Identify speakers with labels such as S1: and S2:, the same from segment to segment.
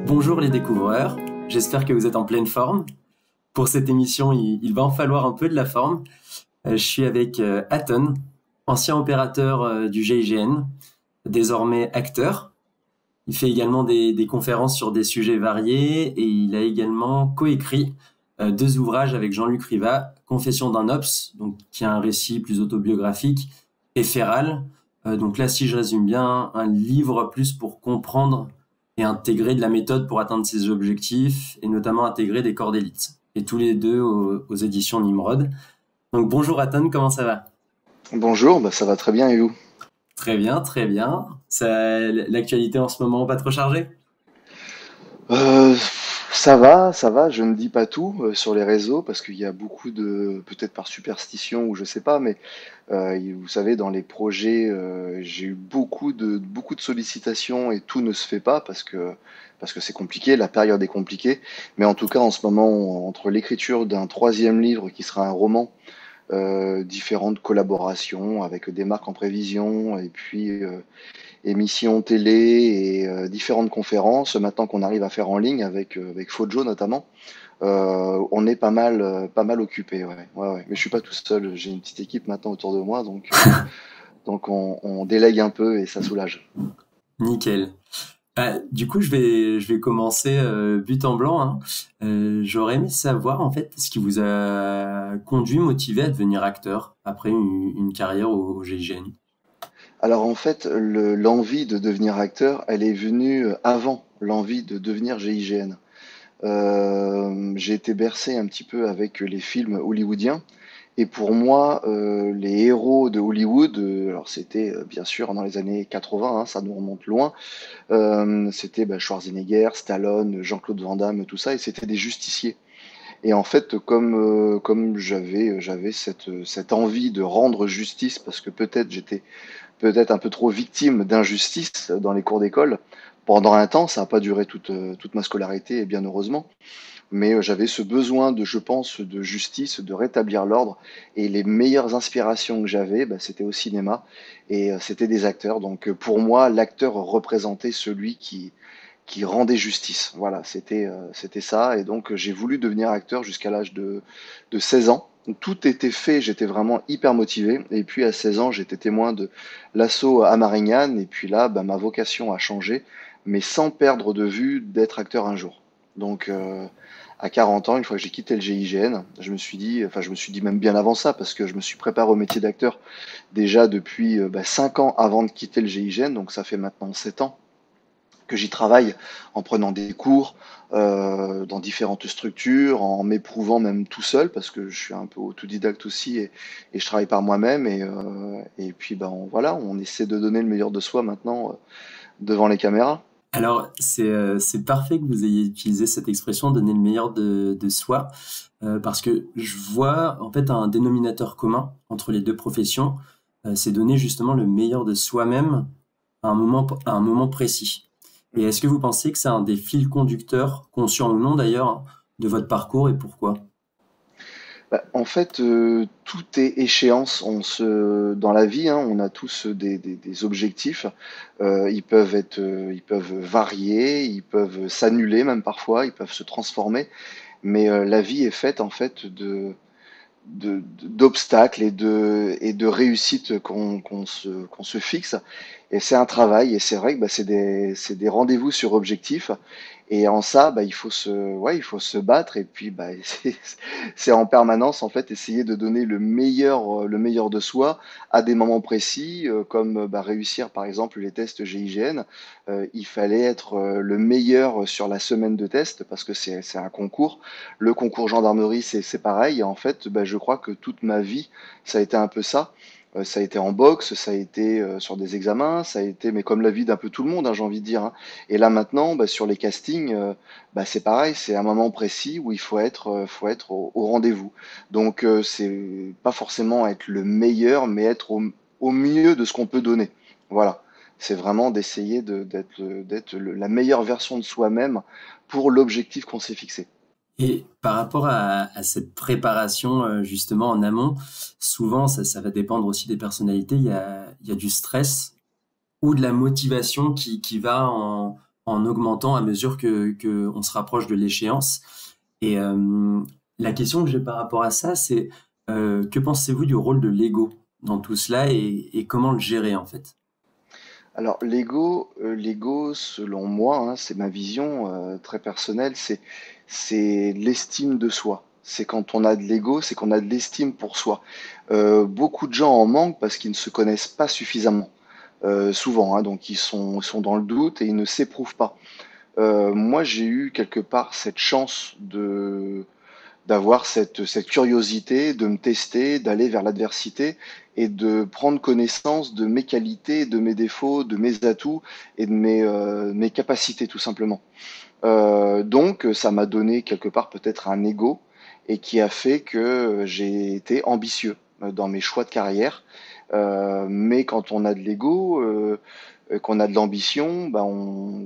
S1: Bonjour les découvreurs, j'espère que vous êtes en pleine forme. Pour cette émission, il va en falloir un peu de la forme. Je suis avec Aton, ancien opérateur du GIGN, désormais acteur. Il fait également des conférences sur des sujets variés et il a également coécrit deux ouvrages avec Jean-Luc Rivat, Confession d'un Ops, donc qui est un récit plus autobiographique, et Féral. Donc là, si je résume bien, un livre plus pour comprendre et intégrer de la méthode pour atteindre ses objectifs et notamment intégrer des corps d'élite. Et tous les deux aux éditions Nimrod. Donc bonjour Aton, comment ça va?
S2: Bonjour, ça va très bien et vous?
S1: Très bien, très bien. L'actualité en ce moment, pas trop chargée?
S2: Euh, ça va, je ne dis pas tout sur les réseaux parce qu'il y a beaucoup de, peut-être par superstition ou je sais pas, mais vous savez, dans les projets, j'ai eu beaucoup de sollicitations et tout ne se fait pas parce que c'est compliqué, la période est compliquée. Mais en tout cas, en ce moment, entre l'écriture d'un troisième livre qui sera un roman, différentes collaborations avec des marques en prévision et puis émissions télé et différentes conférences, maintenant qu'on arrive à faire en ligne avec Fojo notamment, on est pas mal occupé, ouais, ouais, ouais. Mais je suis pas tout seul, j'ai une petite équipe maintenant autour de moi, donc on délègue un peu et ça soulage.
S1: Nickel. Du coup, je vais commencer but en blanc, hein. J'aurais aimé savoir en fait ce qui vous a conduit, motivé à devenir acteur après une carrière au GIGN.
S2: Alors en fait, l'envie de devenir acteur, elle est venue avant l'envie de devenir GIGN. J'ai été bercé un petit peu avec les films hollywoodiens. Et pour moi, les héros de Hollywood, alors c'était bien sûr dans les années 80, hein, ça nous remonte loin, c'était Schwarzenegger, Stallone, Jean-Claude Van Damme, tout ça, et c'était des justiciers. Et en fait, comme j'avais cette envie de rendre justice, parce que peut-être j'étais peut-être un peu trop victime d'injustice dans les cours d'école, pendant un temps, ça n'a pas duré toute ma scolarité, et bien heureusement, mais j'avais ce besoin de, je pense, de justice, de rétablir l'ordre. Et les meilleures inspirations que j'avais, c'était au cinéma et c'était des acteurs. Donc pour moi, l'acteur représentait celui qui rendait justice. Voilà, c'était ça. Et donc j'ai voulu devenir acteur jusqu'à l'âge de 16 ans. Donc, tout était fait, j'étais vraiment hyper motivé. Et puis à 16 ans, j'étais témoin de l'assaut à Marignane. Et puis là, ma vocation a changé, mais sans perdre de vue d'être acteur un jour. Donc à 40 ans, une fois que j'ai quitté le GIGN, je me suis dit, enfin je me suis dit même bien avant ça, parce que je me suis préparé au métier d'acteur déjà depuis 5 ans avant de quitter le GIGN, donc ça fait maintenant 7 ans que j'y travaille en prenant des cours dans différentes structures, en m'éprouvant même tout seul, parce que je suis un peu autodidacte aussi et je travaille par moi-même. Et puis voilà, on essaie de donner le meilleur de soi maintenant devant les caméras.
S1: Alors, c'est parfait que vous ayez utilisé cette expression donner le meilleur de soi, parce que je vois en fait un dénominateur commun entre les deux professions, c'est donner justement le meilleur de soi-même à un moment précis. Et est-ce que vous pensez que c'est un des fils conducteurs, conscients ou non d'ailleurs, de votre parcours et pourquoi?
S2: En fait, tout est échéance. Dans la vie, hein, on a tous des objectifs. Ils peuvent varier, ils peuvent s'annuler même parfois, ils peuvent se transformer. Mais la vie est faite en fait d'obstacles et de réussites qu'on se fixe. Et c'est un travail, et c'est vrai que c'est des rendez-vous sur objectif. Et en ça, il faut se battre. Et puis, c'est en permanence, en fait, essayer de donner le meilleur de soi à des moments précis, comme réussir, par exemple, les tests GIGN. Il fallait être le meilleur sur la semaine de test parce que c'est un concours. Le concours gendarmerie, c'est pareil. Et en fait, je crois que toute ma vie, ça a été un peu ça. Ça a été en boxe, ça a été sur des examens, ça a été, mais comme la vie d'un peu tout le monde, hein, j'ai envie de dire, hein. Et là maintenant, sur les castings, c'est pareil, c'est un moment précis où faut être au rendez-vous. Donc c'est pas forcément être le meilleur, mais être au mieux de ce qu'on peut donner. Voilà, c'est vraiment d'essayer d'être la meilleure version de soi-même pour l'objectif qu'on s'est fixé.
S1: Et par rapport à cette préparation justement en amont, souvent ça va dépendre aussi des personnalités. Il y a du stress ou de la motivation qui va en augmentant à mesure que on se rapproche de l'échéance. Et la question que j'ai par rapport à ça, c'est que pensez-vous du rôle de l'ego dans tout cela et comment le gérer en fait?
S2: Alors l'ego, selon moi, hein, c'est ma vision très personnelle, c'est l'estime de soi. C'est quand on a de l'ego, c'est qu'on a de l'estime pour soi. Beaucoup de gens en manquent parce qu'ils ne se connaissent pas suffisamment, souvent, hein, donc ils sont dans le doute et ils ne s'éprouvent pas. Moi, j'ai eu quelque part cette chance de d'avoir cette curiosité, de me tester, d'aller vers l'adversité et de prendre connaissance de mes qualités, de mes défauts, de mes atouts et de mes capacités tout simplement. Donc ça m'a donné quelque part peut-être un ego et qui a fait que j'ai été ambitieux dans mes choix de carrière. Mais quand on a de l'ego, qu'on a de l'ambition, bah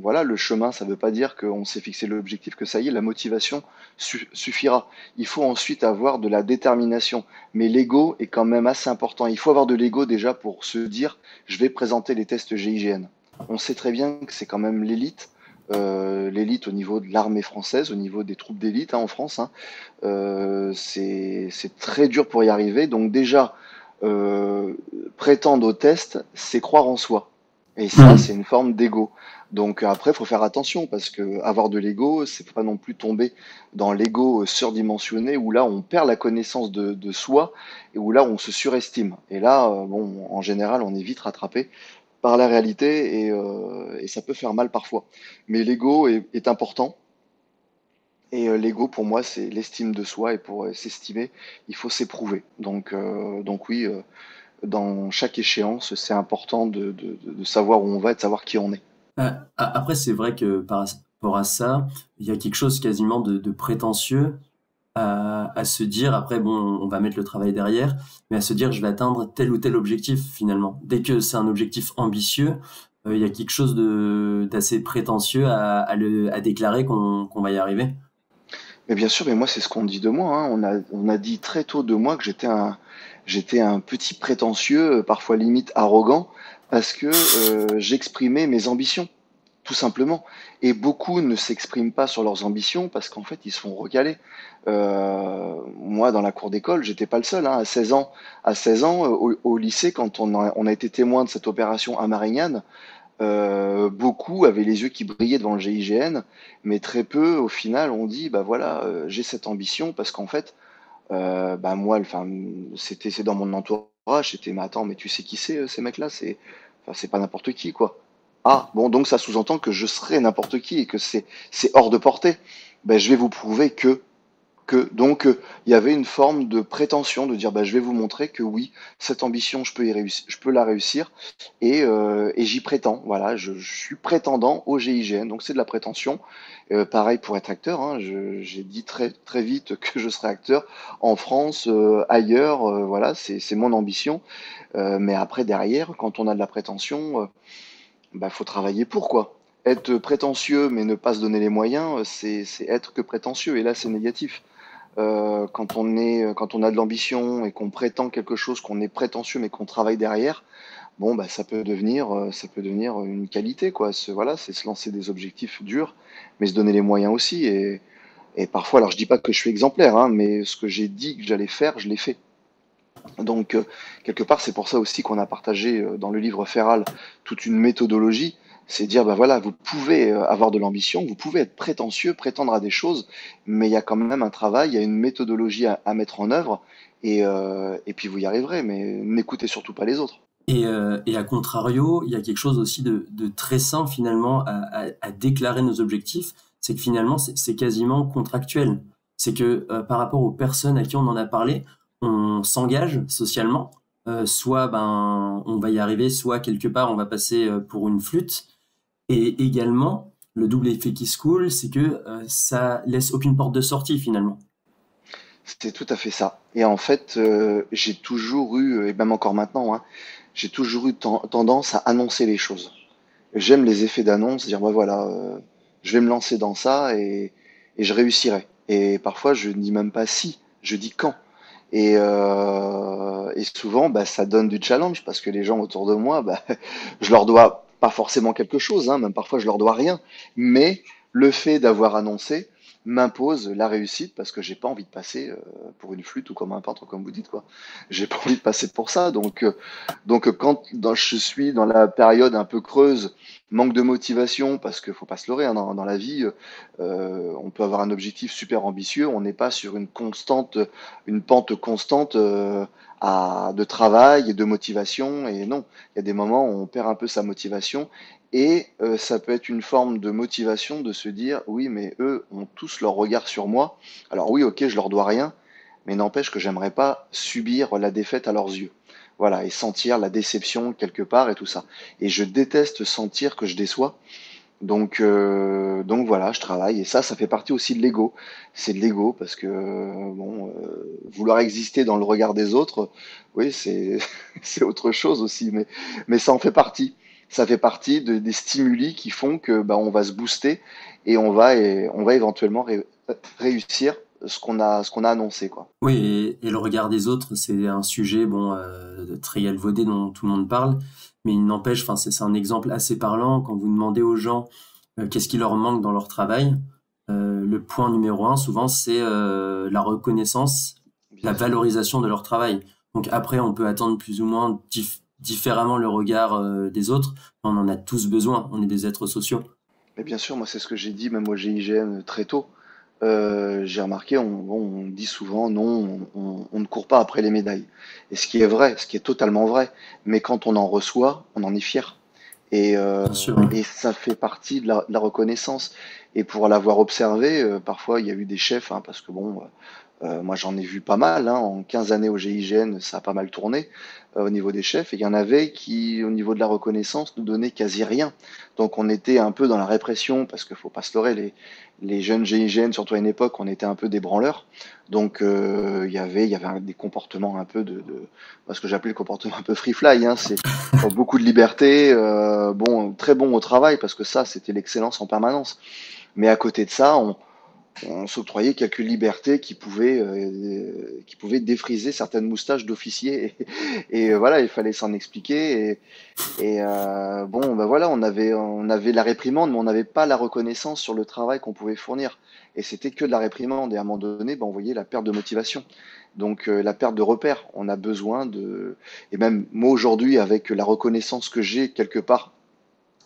S2: voilà, le chemin, ça ne veut pas dire qu'on s'est fixé l'objectif, que ça y est, la motivation suffira. Il faut ensuite avoir de la détermination. Mais l'ego est quand même assez important. Il faut avoir de l'ego déjà pour se dire, je vais présenter les tests GIGN. On sait très bien que c'est quand même l'élite au niveau de l'armée française, au niveau des troupes d'élite hein, en France. Hein. C'est très dur pour y arriver. Donc déjà, euh, prétendre au test, c'est croire en soi. Et ça, c'est une forme d'ego. Donc après, il faut faire attention parce que avoir de l'ego, c'est pas non plus tomber dans l'ego surdimensionné où là, on perd la connaissance de soi et où là, on se surestime. Et là, bon, en général, on est vite rattrapé par la réalité et ça peut faire mal parfois. Mais l'ego est important. Et l'ego, pour moi, c'est l'estime de soi. Et pour s'estimer, il faut s'éprouver. Donc oui, dans chaque échéance, c'est important de savoir où on va et de savoir qui on est.
S1: Après, c'est vrai que par rapport à ça, il y a quelque chose quasiment de prétentieux à se dire, après, bon, on va mettre le travail derrière, mais à se dire, je vais atteindre tel ou tel objectif finalement. Dès que c'est un objectif ambitieux, il y a quelque chose d'assez prétentieux à déclarer qu'on va y arriver.
S2: Mais bien sûr, mais moi, c'est ce qu'on dit de moi. Hein. On a dit très tôt de moi que j'étais un petit prétentieux, parfois limite arrogant, parce que j'exprimais mes ambitions. Tout simplement. Et beaucoup ne s'expriment pas sur leurs ambitions parce qu'en fait, ils se font recaler. Moi, dans la cour d'école, j'étais pas le seul. Hein. À 16 ans au lycée, quand on a été témoin de cette opération à Marignane, beaucoup avaient les yeux qui brillaient devant le GIGN, mais très peu, au final, ont dit, bah voilà, j'ai cette ambition parce qu'en fait, bah moi, enfin, c'est dans mon entourage, c'était, mais attends, mais tu sais qui c'est ces mecs-là, enfin, c'est pas n'importe qui, quoi. Ah, bon, donc ça sous-entend que je serais n'importe qui et que c'est hors de portée. Ben, je vais vous prouver il y avait une forme de prétention de dire bah, je vais vous montrer que oui cette ambition je peux la réussir et j'y prétends voilà je suis prétendant au GIGN donc c'est de la prétention. Pareil pour être acteur hein, j'ai dit très vite que je serais acteur en France ailleurs voilà c'est mon ambition. Mais après derrière quand on a de la prétention bah, faut travailler pour quoi. Être prétentieux mais ne pas se donner les moyens, c'est être que prétentieux et là c'est négatif. Quand on a de l'ambition et qu'on prétend quelque chose, qu'on est prétentieux mais qu'on travaille derrière, bon bah ça peut devenir une qualité quoi. Voilà, c'est se lancer des objectifs durs, mais se donner les moyens aussi. Et parfois, alors je dis pas que je suis exemplaire, hein, mais ce que j'ai dit que j'allais faire, je l'ai fait. Donc, quelque part, c'est pour ça aussi qu'on a partagé dans le livre Feral toute une méthodologie. C'est dire, ben voilà, vous pouvez avoir de l'ambition, vous pouvez être prétentieux, prétendre à des choses, mais il y a quand même un travail, il y a une méthodologie à mettre en œuvre, et puis vous y arriverez, mais n'écoutez surtout pas les autres.
S1: Et à contrario, il y a quelque chose aussi de très sain finalement à déclarer nos objectifs, c'est que finalement c'est quasiment contractuel. C'est que par rapport aux personnes à qui on en a parlé, on s'engage socialement, soit ben on va y arriver, soit quelque part on va passer pour une flûte. Et également, le double effet qui se coule, c'est que ça laisse aucune porte de sortie finalement.
S2: C'est tout à fait ça. Et en fait, j'ai toujours eu, et même encore maintenant, hein, j'ai toujours eu tendance à annoncer les choses. J'aime les effets d'annonce, dire bah voilà, je vais me lancer dans ça et je réussirai. Et parfois je ne dis même pas si, je dis quand. Et souvent bah, ça donne du challenge parce que les gens autour de moi, bah, je leur dois. pas forcément quelque chose, hein, même parfois je leur dois rien, mais le fait d'avoir annoncé m'impose la réussite parce que j'ai pas envie de passer pour une flûte ou comme un peintre, comme vous dites, quoi. J'ai pas envie de passer pour ça. Quand je suis dans la période un peu creuse, manque de motivation, parce qu'il faut pas se leurrer, hein, dans la vie, on peut avoir un objectif super ambitieux, on n'est pas sur une pente constante de travail et de motivation. Et non, il y a des moments où on perd un peu sa motivation. Et ça peut être une forme de motivation de se dire, oui, mais eux ont tous leur regard sur moi. Alors oui, ok, je leur dois rien, mais n'empêche que j'aimerais pas subir la défaite à leurs yeux. Voilà, et sentir la déception quelque part et tout ça. Et je déteste sentir que je déçois. Donc voilà, je travaille. Et ça fait partie aussi de l'ego. C'est de l'ego parce que, bon, vouloir exister dans le regard des autres, oui, c'est autre chose aussi. Mais ça en fait partie. Ça fait partie des stimuli qui font que, bah, on va se booster et on va éventuellement réussir ce qu'on a annoncé, quoi.
S1: Oui, et le regard des autres, c'est un sujet bon très galvaudé dont tout le monde parle, mais il n'empêche, enfin c'est un exemple assez parlant quand vous demandez aux gens qu'est-ce qui leur manque dans leur travail. Le point numéro un, souvent, c'est la reconnaissance, la
S2: Bien sûr.
S1: valorisation de leur travail. Donc après, on peut attendre plus ou moins différemment le regard des autres, mais on en a tous besoin. On est des êtres sociaux.
S2: Mais bien sûr, moi, c'est ce que j'ai dit même au GIGN très tôt. J'ai remarqué, on dit souvent non, on ne court pas après les médailles. Et ce qui est vrai, ce qui est totalement vrai. Mais quand on en reçoit, on en est fier. Et, euh,
S1: Bien sûr.
S2: et ça fait partie de la reconnaissance. Et pour l'avoir observé, parfois il y a eu des chefs, hein, parce que bon, moi j'en ai vu pas mal, hein, en 15 années au GIGN, ça a pas mal tourné au niveau des chefs. Et il y en avait qui, au niveau de la reconnaissance, nous donnaient quasi rien. Donc on était un peu dans la répression, parce qu'il faut pas se leurrer, les jeunes GIGN, surtout à une époque, on était un peu des branleurs. Donc il y avait des comportements un peu moi, ce que j'appelais le comportement un peu free fly, hein, c'est beaucoup de liberté, bon, très bon au travail, parce que ça, c'était l'excellence en permanence. Mais à côté de ça, on s'octroyait quelques libertés qui pouvaient défriser certaines moustaches d'officiers. Et voilà, il fallait s'en expliquer. Bon, ben voilà, on avait la réprimande, mais on n'avait pas la reconnaissance sur le travail qu'on pouvait fournir. Et c'était que de la réprimande. Et à un moment donné, ben, on voyait la perte de motivation. Donc la perte de repères. On a besoin de. Et même moi aujourd'hui, avec la reconnaissance que j'ai quelque part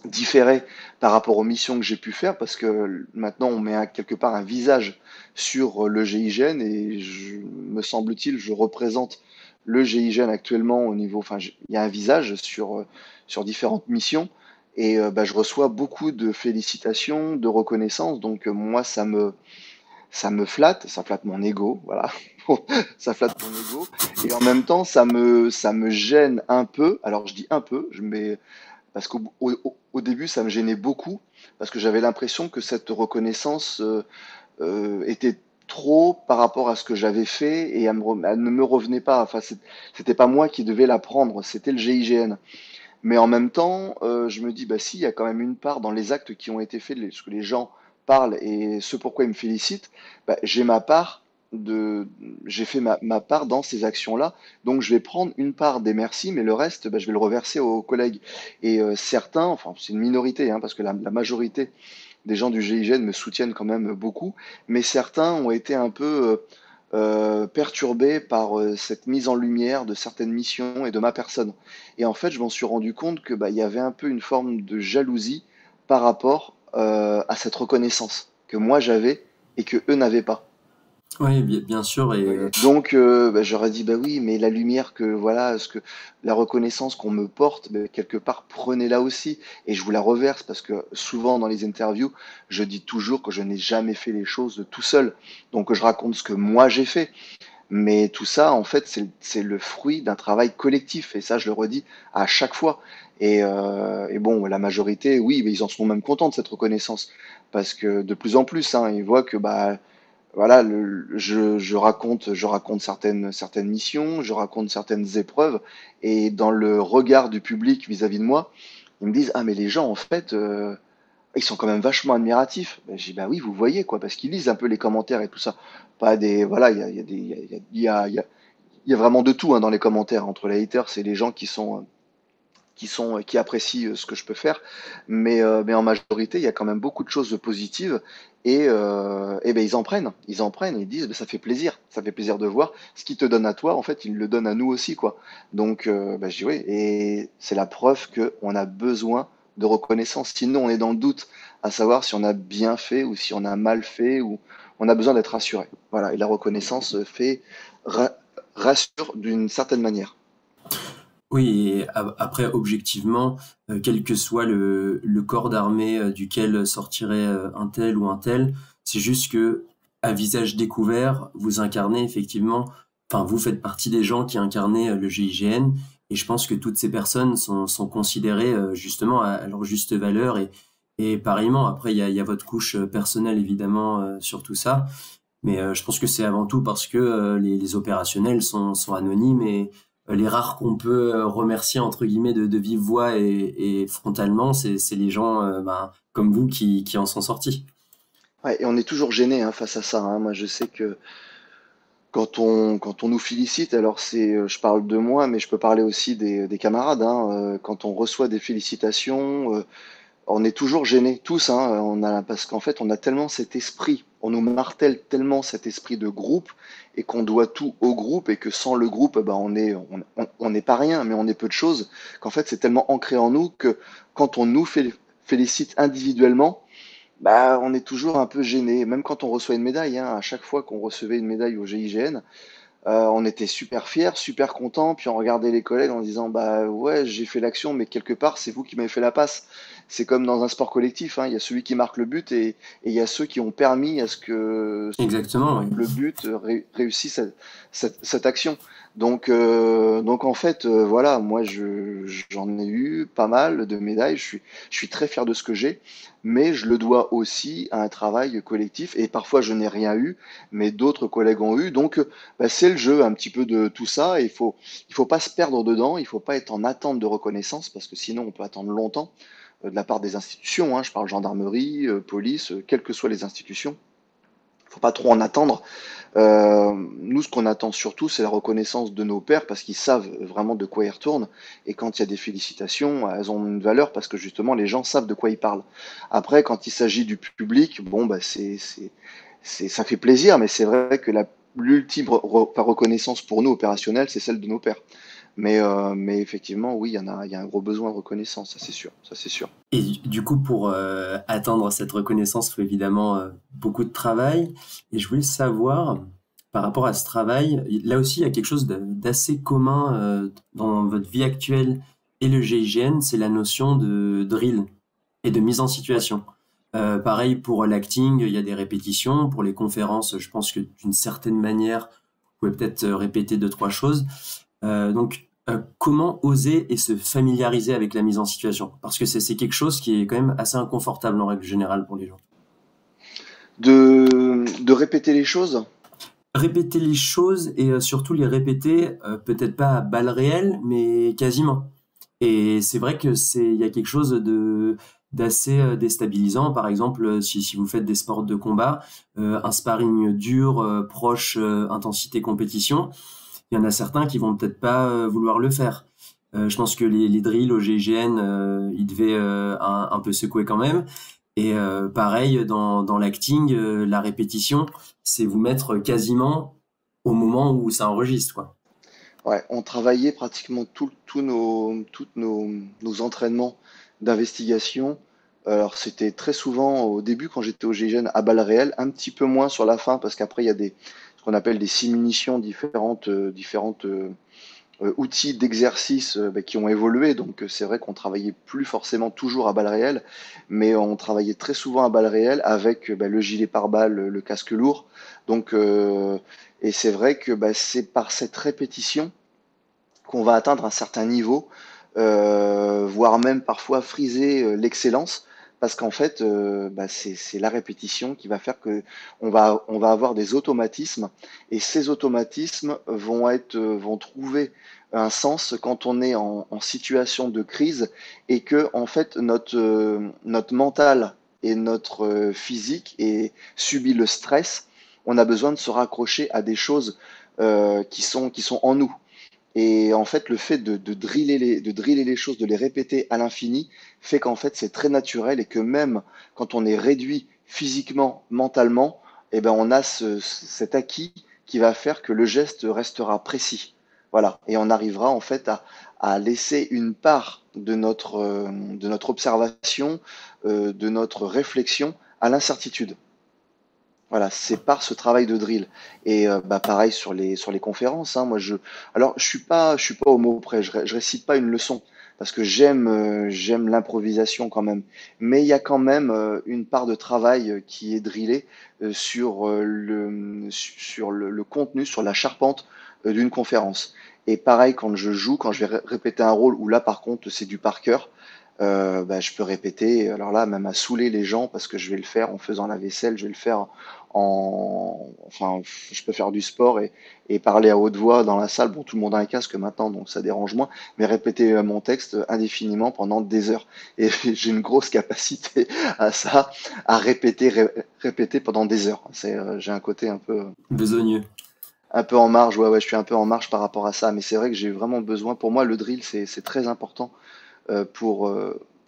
S2: différé par rapport aux missions que j'ai pu faire, parce que maintenant on met quelque part un visage sur le GIGN et me semble-t-il, je représente le GIGN actuellement au niveau, enfin il y a un visage sur différentes missions et bah, je reçois beaucoup de félicitations, de reconnaissance, donc moi ça me flatte, ça flatte mon ego, voilà, ça flatte mon ego et en même temps ça me gêne un peu, alors je dis un peu, je mets parce qu'au début, ça me gênait beaucoup, parce que j'avais l'impression que cette reconnaissance était trop par rapport à ce que j'avais fait et elle ne me revenait pas. Enfin, c'était pas moi qui devais la prendre, c'était le GIGN. Mais en même temps, je me dis, bah si, il y a quand même une part dans les actes qui ont été faits, ce que les gens parlent et ce pourquoi ils me félicitent, bah, de, j'ai fait ma part dans ces actions-là. Donc je vais prendre une part des merci, mais le reste, bah, je vais le reverser aux collègues. Et certains, enfin c'est une minorité, hein, parce que la majorité des gens du GIGN me soutiennent quand même beaucoup, mais certains ont été un peu perturbés par cette mise en lumière de certaines missions et de ma personne. Et en fait, je m'en suis rendu compte que bah, il y avait un peu une forme de jalousie par rapport à cette reconnaissance que moi j'avais et que eux n'avaient pas.
S1: Oui, bien sûr. Et
S2: Oui. Donc, bah, j'aurais dit, bah oui, mais la lumière que, voilà, la reconnaissance qu'on me porte, bah, quelque part, prenez-la aussi. Et je vous la reverse parce que souvent dans les interviews, je dis toujours que je n'ai jamais fait les choses tout seul. Donc, je raconte ce que moi j'ai fait. Mais tout ça, en fait, c'est le fruit d'un travail collectif. Et ça, je le redis à chaque fois. Et bon, la majorité, oui, mais ils en sont même contents de cette reconnaissance. Parce que de plus en plus, hein, ils voient que, bah, voilà, je raconte certaines missions, je raconte certaines épreuves, et dans le regard du public vis-à-vis de moi, ils me disent, ah mais les gens en fait, ils sont quand même vachement admiratifs. Ben, je dis, bah oui, vous voyez quoi, parce qu'ils lisent un peu les commentaires et tout ça. Pas des, voilà, il y a vraiment de tout, hein, dans les commentaires entre les haters et les gens qui sont qui apprécient ce que je peux faire, mais en majorité, il y a quand même beaucoup de choses positives et ben ils en prennent, ils disent ben, ça fait plaisir de voir ce qui te donne à toi, en fait, il le donne à nous aussi, quoi. Donc, ben, je dis oui, et c'est la preuve que on a besoin de reconnaissance. Sinon, on est dans le doute, à savoir si on a bien fait ou si on a mal fait ou on a besoin d'être rassuré. Voilà, et la reconnaissance ra- rassure d'une certaine manière.
S1: Oui, et après, objectivement, quel que soit le corps d'armée duquel sortirait un tel ou un tel, c'est juste que, à visage découvert, vous incarnez effectivement, enfin, vous faites partie des gens qui incarnent le GIGN, et je pense que toutes ces personnes sont considérées justement à leur juste valeur, et pareillement, après, il y a votre couche personnelle évidemment sur tout ça, mais je pense que c'est avant tout parce que les opérationnels sont anonymes et les rares qu'on peut remercier entre guillemets de vive voix et frontalement, c'est les gens ben, comme vous qui en sont sortis.
S2: Ouais, et on est toujours gêné hein, face à ça, hein. Moi, je sais que quand on nous félicite, alors je parle de moi, mais je peux parler aussi des camarades, hein, quand on reçoit des félicitations, on est toujours gênés, tous, hein, parce qu'en fait, on a tellement cet esprit, on nous martèle tellement cet esprit de groupe et qu'on doit tout au groupe et que sans le groupe, bah, on n'est pas rien, mais on est peu de choses, qu'en fait, c'est tellement ancré en nous que quand on nous félicite individuellement, bah, on est toujours un peu gêné, même quand on reçoit une médaille, hein, à chaque fois qu'on recevait une médaille au GIGN, on était super fiers, super contents, puis on regardait les collègues en disant bah ouais j'ai fait l'action, mais quelque part c'est vous qui m'avez fait la passe. C'est comme dans un sport collectif, hein, il y a celui qui marque le but et il y a ceux qui ont permis à ce que
S1: Exactement, oui.
S2: le but réussisse cette action. Donc en fait, voilà, moi j'en ai eu pas mal de médailles, je suis très fier de ce que j'ai, mais je le dois aussi à un travail collectif et parfois je n'ai rien eu, mais d'autres collègues ont eu. Donc bah, c'est le jeu un petit peu de tout ça. Et il faut pas se perdre dedans, il faut pas être en attente de reconnaissance parce que sinon on peut attendre longtemps de la part des institutions, hein, je parle gendarmerie, police, quelles que soient les institutions. Il faut pas trop en attendre. Nous, ce qu'on attend surtout, c'est la reconnaissance de nos pairs parce qu'ils savent vraiment de quoi ils retournent. Et quand il y a des félicitations, elles ont une valeur parce que justement, les gens savent de quoi ils parlent. Après, quand il s'agit du public, bon, bah, ça fait plaisir, mais c'est vrai que l'ultime reconnaissance pour nous opérationnelle, c'est celle de nos pairs. Mais effectivement, oui, il y a un gros besoin de reconnaissance, ça c'est sûr, ça c'est sûr.
S1: Et du coup, pour atteindre cette reconnaissance, il faut évidemment beaucoup de travail. Et je voulais savoir, par rapport à ce travail, là aussi, il y a quelque chose d'assez commun dans votre vie actuelle et le GIGN, c'est la notion de drill et de mise en
S2: Ouais.
S1: situation. Pareil pour l'acting, il y a des répétitions. Pour les conférences, je pense que d'une certaine manière, vous pouvez peut-être répéter deux, trois choses. Comment oser et se familiariser avec la mise en situation? Parce que c'est quelque chose qui est quand même assez inconfortable en règle générale pour les gens.
S2: De répéter les choses.
S1: Répéter les choses et surtout les répéter, peut-être pas à balles réelles, mais quasiment. Et c'est vrai que il y a quelque chose d'assez déstabilisant. Par exemple, si vous faites des sports de combat, un sparring dur, proche, intensité compétition, il y en a certains qui vont peut-être pas vouloir le faire. Je pense que les drills au GIGN, ils devaient un peu secouer quand même. Et pareil, dans l'acting, la répétition, c'est vous mettre quasiment au moment où ça enregistre, quoi.
S2: Ouais, on travaillait pratiquement tous nos entraînements d'investigation. Alors c'était très souvent au début quand j'étais au GIGN à balles réelles, un petit peu moins sur la fin parce qu'après il y a ce qu'on appelle des simulations différentes outils d'exercice bah, qui ont évolué. Donc c'est vrai qu'on travaillait plus forcément toujours à balles réelles, mais on travaillait très souvent à balles réelles avec bah, le gilet pare-balles, le casque lourd. Donc et c'est vrai que bah, c'est par cette répétition qu'on va atteindre un certain niveau, voire même parfois friser l'excellence, parce qu'en fait, bah, c'est la répétition qui va faire que on va avoir des automatismes, et ces automatismes vont trouver un sens quand on est en situation de crise et que en fait notre mental et notre physique subit le stress. On a besoin de se raccrocher à des choses qui sont en nous. Et en fait, le fait de driller les choses, de les répéter à l'infini, fait qu'en fait, c'est très naturel et que même quand on est réduit physiquement, mentalement, eh ben, on a cet acquis qui va faire que le geste restera précis. Voilà. Et on arrivera en fait à laisser une part de notre observation, de notre réflexion à l'incertitude. Voilà, c'est par ce travail de drill. Et bah, pareil sur les conférences, hein, alors je suis pas au mot près, je récite pas une leçon parce que j'aime l'improvisation quand même. Mais il y a quand même une part de travail qui est drillée sur le contenu, sur la charpente d'une conférence. Et pareil quand je joue, quand je vais répéter un rôle où là par contre c'est du par cœur. Bah, je peux répéter, alors là, même à saouler les gens, parce que je vais le faire en faisant la vaisselle, je vais le faire enfin, je peux faire du sport et parler à haute voix dans la salle. Bon, tout le monde a un casque maintenant, donc ça dérange moins, mais répéter mon texte indéfiniment pendant des heures. Et j'ai une grosse capacité à ça, à répéter pendant des heures. J'ai un côté
S1: Besogneux.
S2: un peu en marge, ouais, je suis un peu en marge par rapport à ça, mais c'est vrai que j'ai vraiment besoin. Pour moi, le drill, c'est très important pour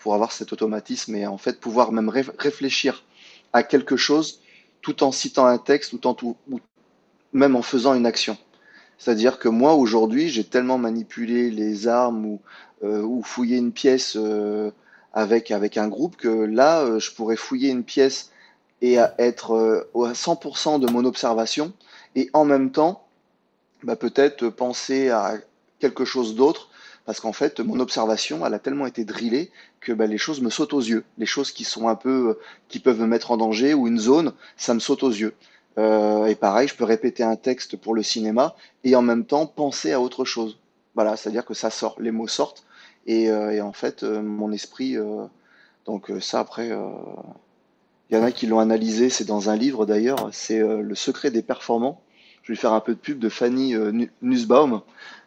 S2: avoir cet automatisme et en fait pouvoir même réfléchir à quelque chose tout en citant un texte ou même en faisant une action. C'est-à-dire que moi aujourd'hui j'ai tellement manipulé les armes ou fouillé une pièce avec un groupe que là je pourrais fouiller une pièce et être à 100% de mon observation et en même temps bah, peut-être penser à quelque chose d'autre, parce qu'en fait, mon observation, elle a tellement été drillée que bah, les choses me sautent aux yeux. Les choses qui sont qui peuvent me mettre en danger ou une zone, ça me saute aux yeux. Et pareil, je peux répéter un texte pour le cinéma et en même temps penser à autre chose. Voilà, c'est-à-dire que ça sort, les mots sortent et en fait, mon esprit. Ça après, il y en a qui l'ont analysé, c'est dans un livre d'ailleurs, c'est Le secret des performants. Je vais faire un peu de pub de Fanny Nussbaum.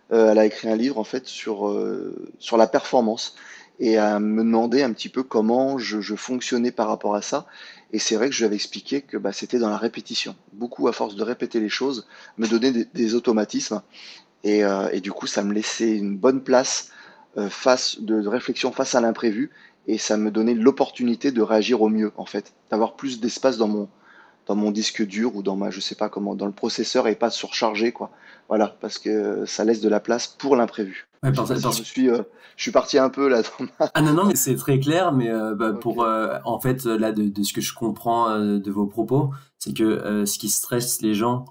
S2: Elle a écrit un livre en fait sur la performance et à me demander un petit peu comment je fonctionnais par rapport à ça. Et c'est vrai que je lui avais expliqué que bah, c'était dans la répétition. Beaucoup, à force de répéter les choses, me donner des automatismes. Et du coup, ça me laissait une bonne place de réflexion face à l'imprévu. Et ça me donnait l'opportunité de réagir au mieux, en fait, d'avoir plus d'espace dans mon disque dur ou je sais pas comment, dans le processeur et pas surchargé, quoi. Voilà, parce que ça laisse de la place pour l'imprévu.
S1: Ouais,
S2: Je sais pas si
S1: parce
S2: je suis parti un peu là dans ma...
S1: Ah non, non, mais c'est très clair, mais bah,
S2: Ok,
S1: en fait, là, de ce que je comprends de vos propos, c'est que ce qui stresse les gens,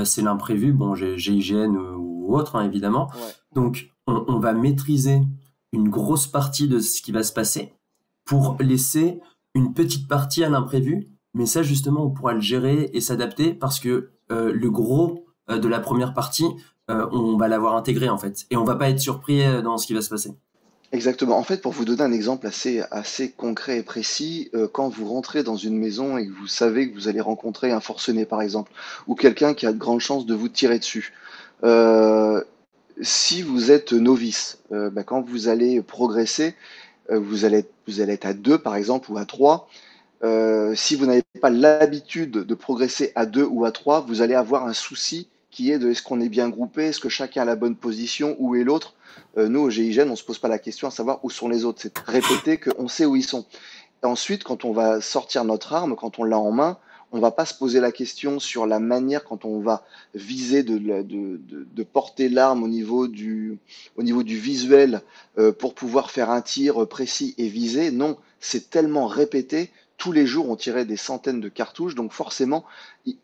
S1: c'est l'imprévu, bon, GIGN ou autre, hein, évidemment.
S2: ouais, ouais.
S1: Donc, on va maîtriser une grosse partie de ce qui va se passer pour
S2: Mhm.
S1: laisser une petite partie à l'imprévu, mais ça, justement, on pourra le gérer et s'adapter parce que le gros de la première partie, on va l'avoir intégré, en fait, et on va pas être surpris dans ce qui va se passer.
S2: Exactement. En fait, pour vous donner un exemple assez concret et précis, quand vous rentrez dans une maison et que vous savez que vous allez rencontrer un forcené, par exemple, ou quelqu'un qui a de grandes chances de vous tirer dessus, euh, si vous êtes novice, bah, quand vous allez progresser, vous allez être à deux, par exemple, ou à trois. Si vous n'avez pas l'habitude de progresser à deux ou à trois, vous allez avoir un souci qui est de est-ce qu'on est bien groupé, est-ce que chacun a la bonne position, où est l'autre. Nous, au GIGN, on ne se pose pas la question à savoir où sont les autres. C'est répéter qu'on sait où ils sont. Et ensuite, quand on va sortir notre arme, quand on l'a en main, on ne va pas se poser la question sur la manière quand on va viser de porter l'arme au niveau du visuel pour pouvoir faire un tir précis et viser. Non, c'est tellement répété. Tous les jours, on tirait des centaines de cartouches, donc forcément,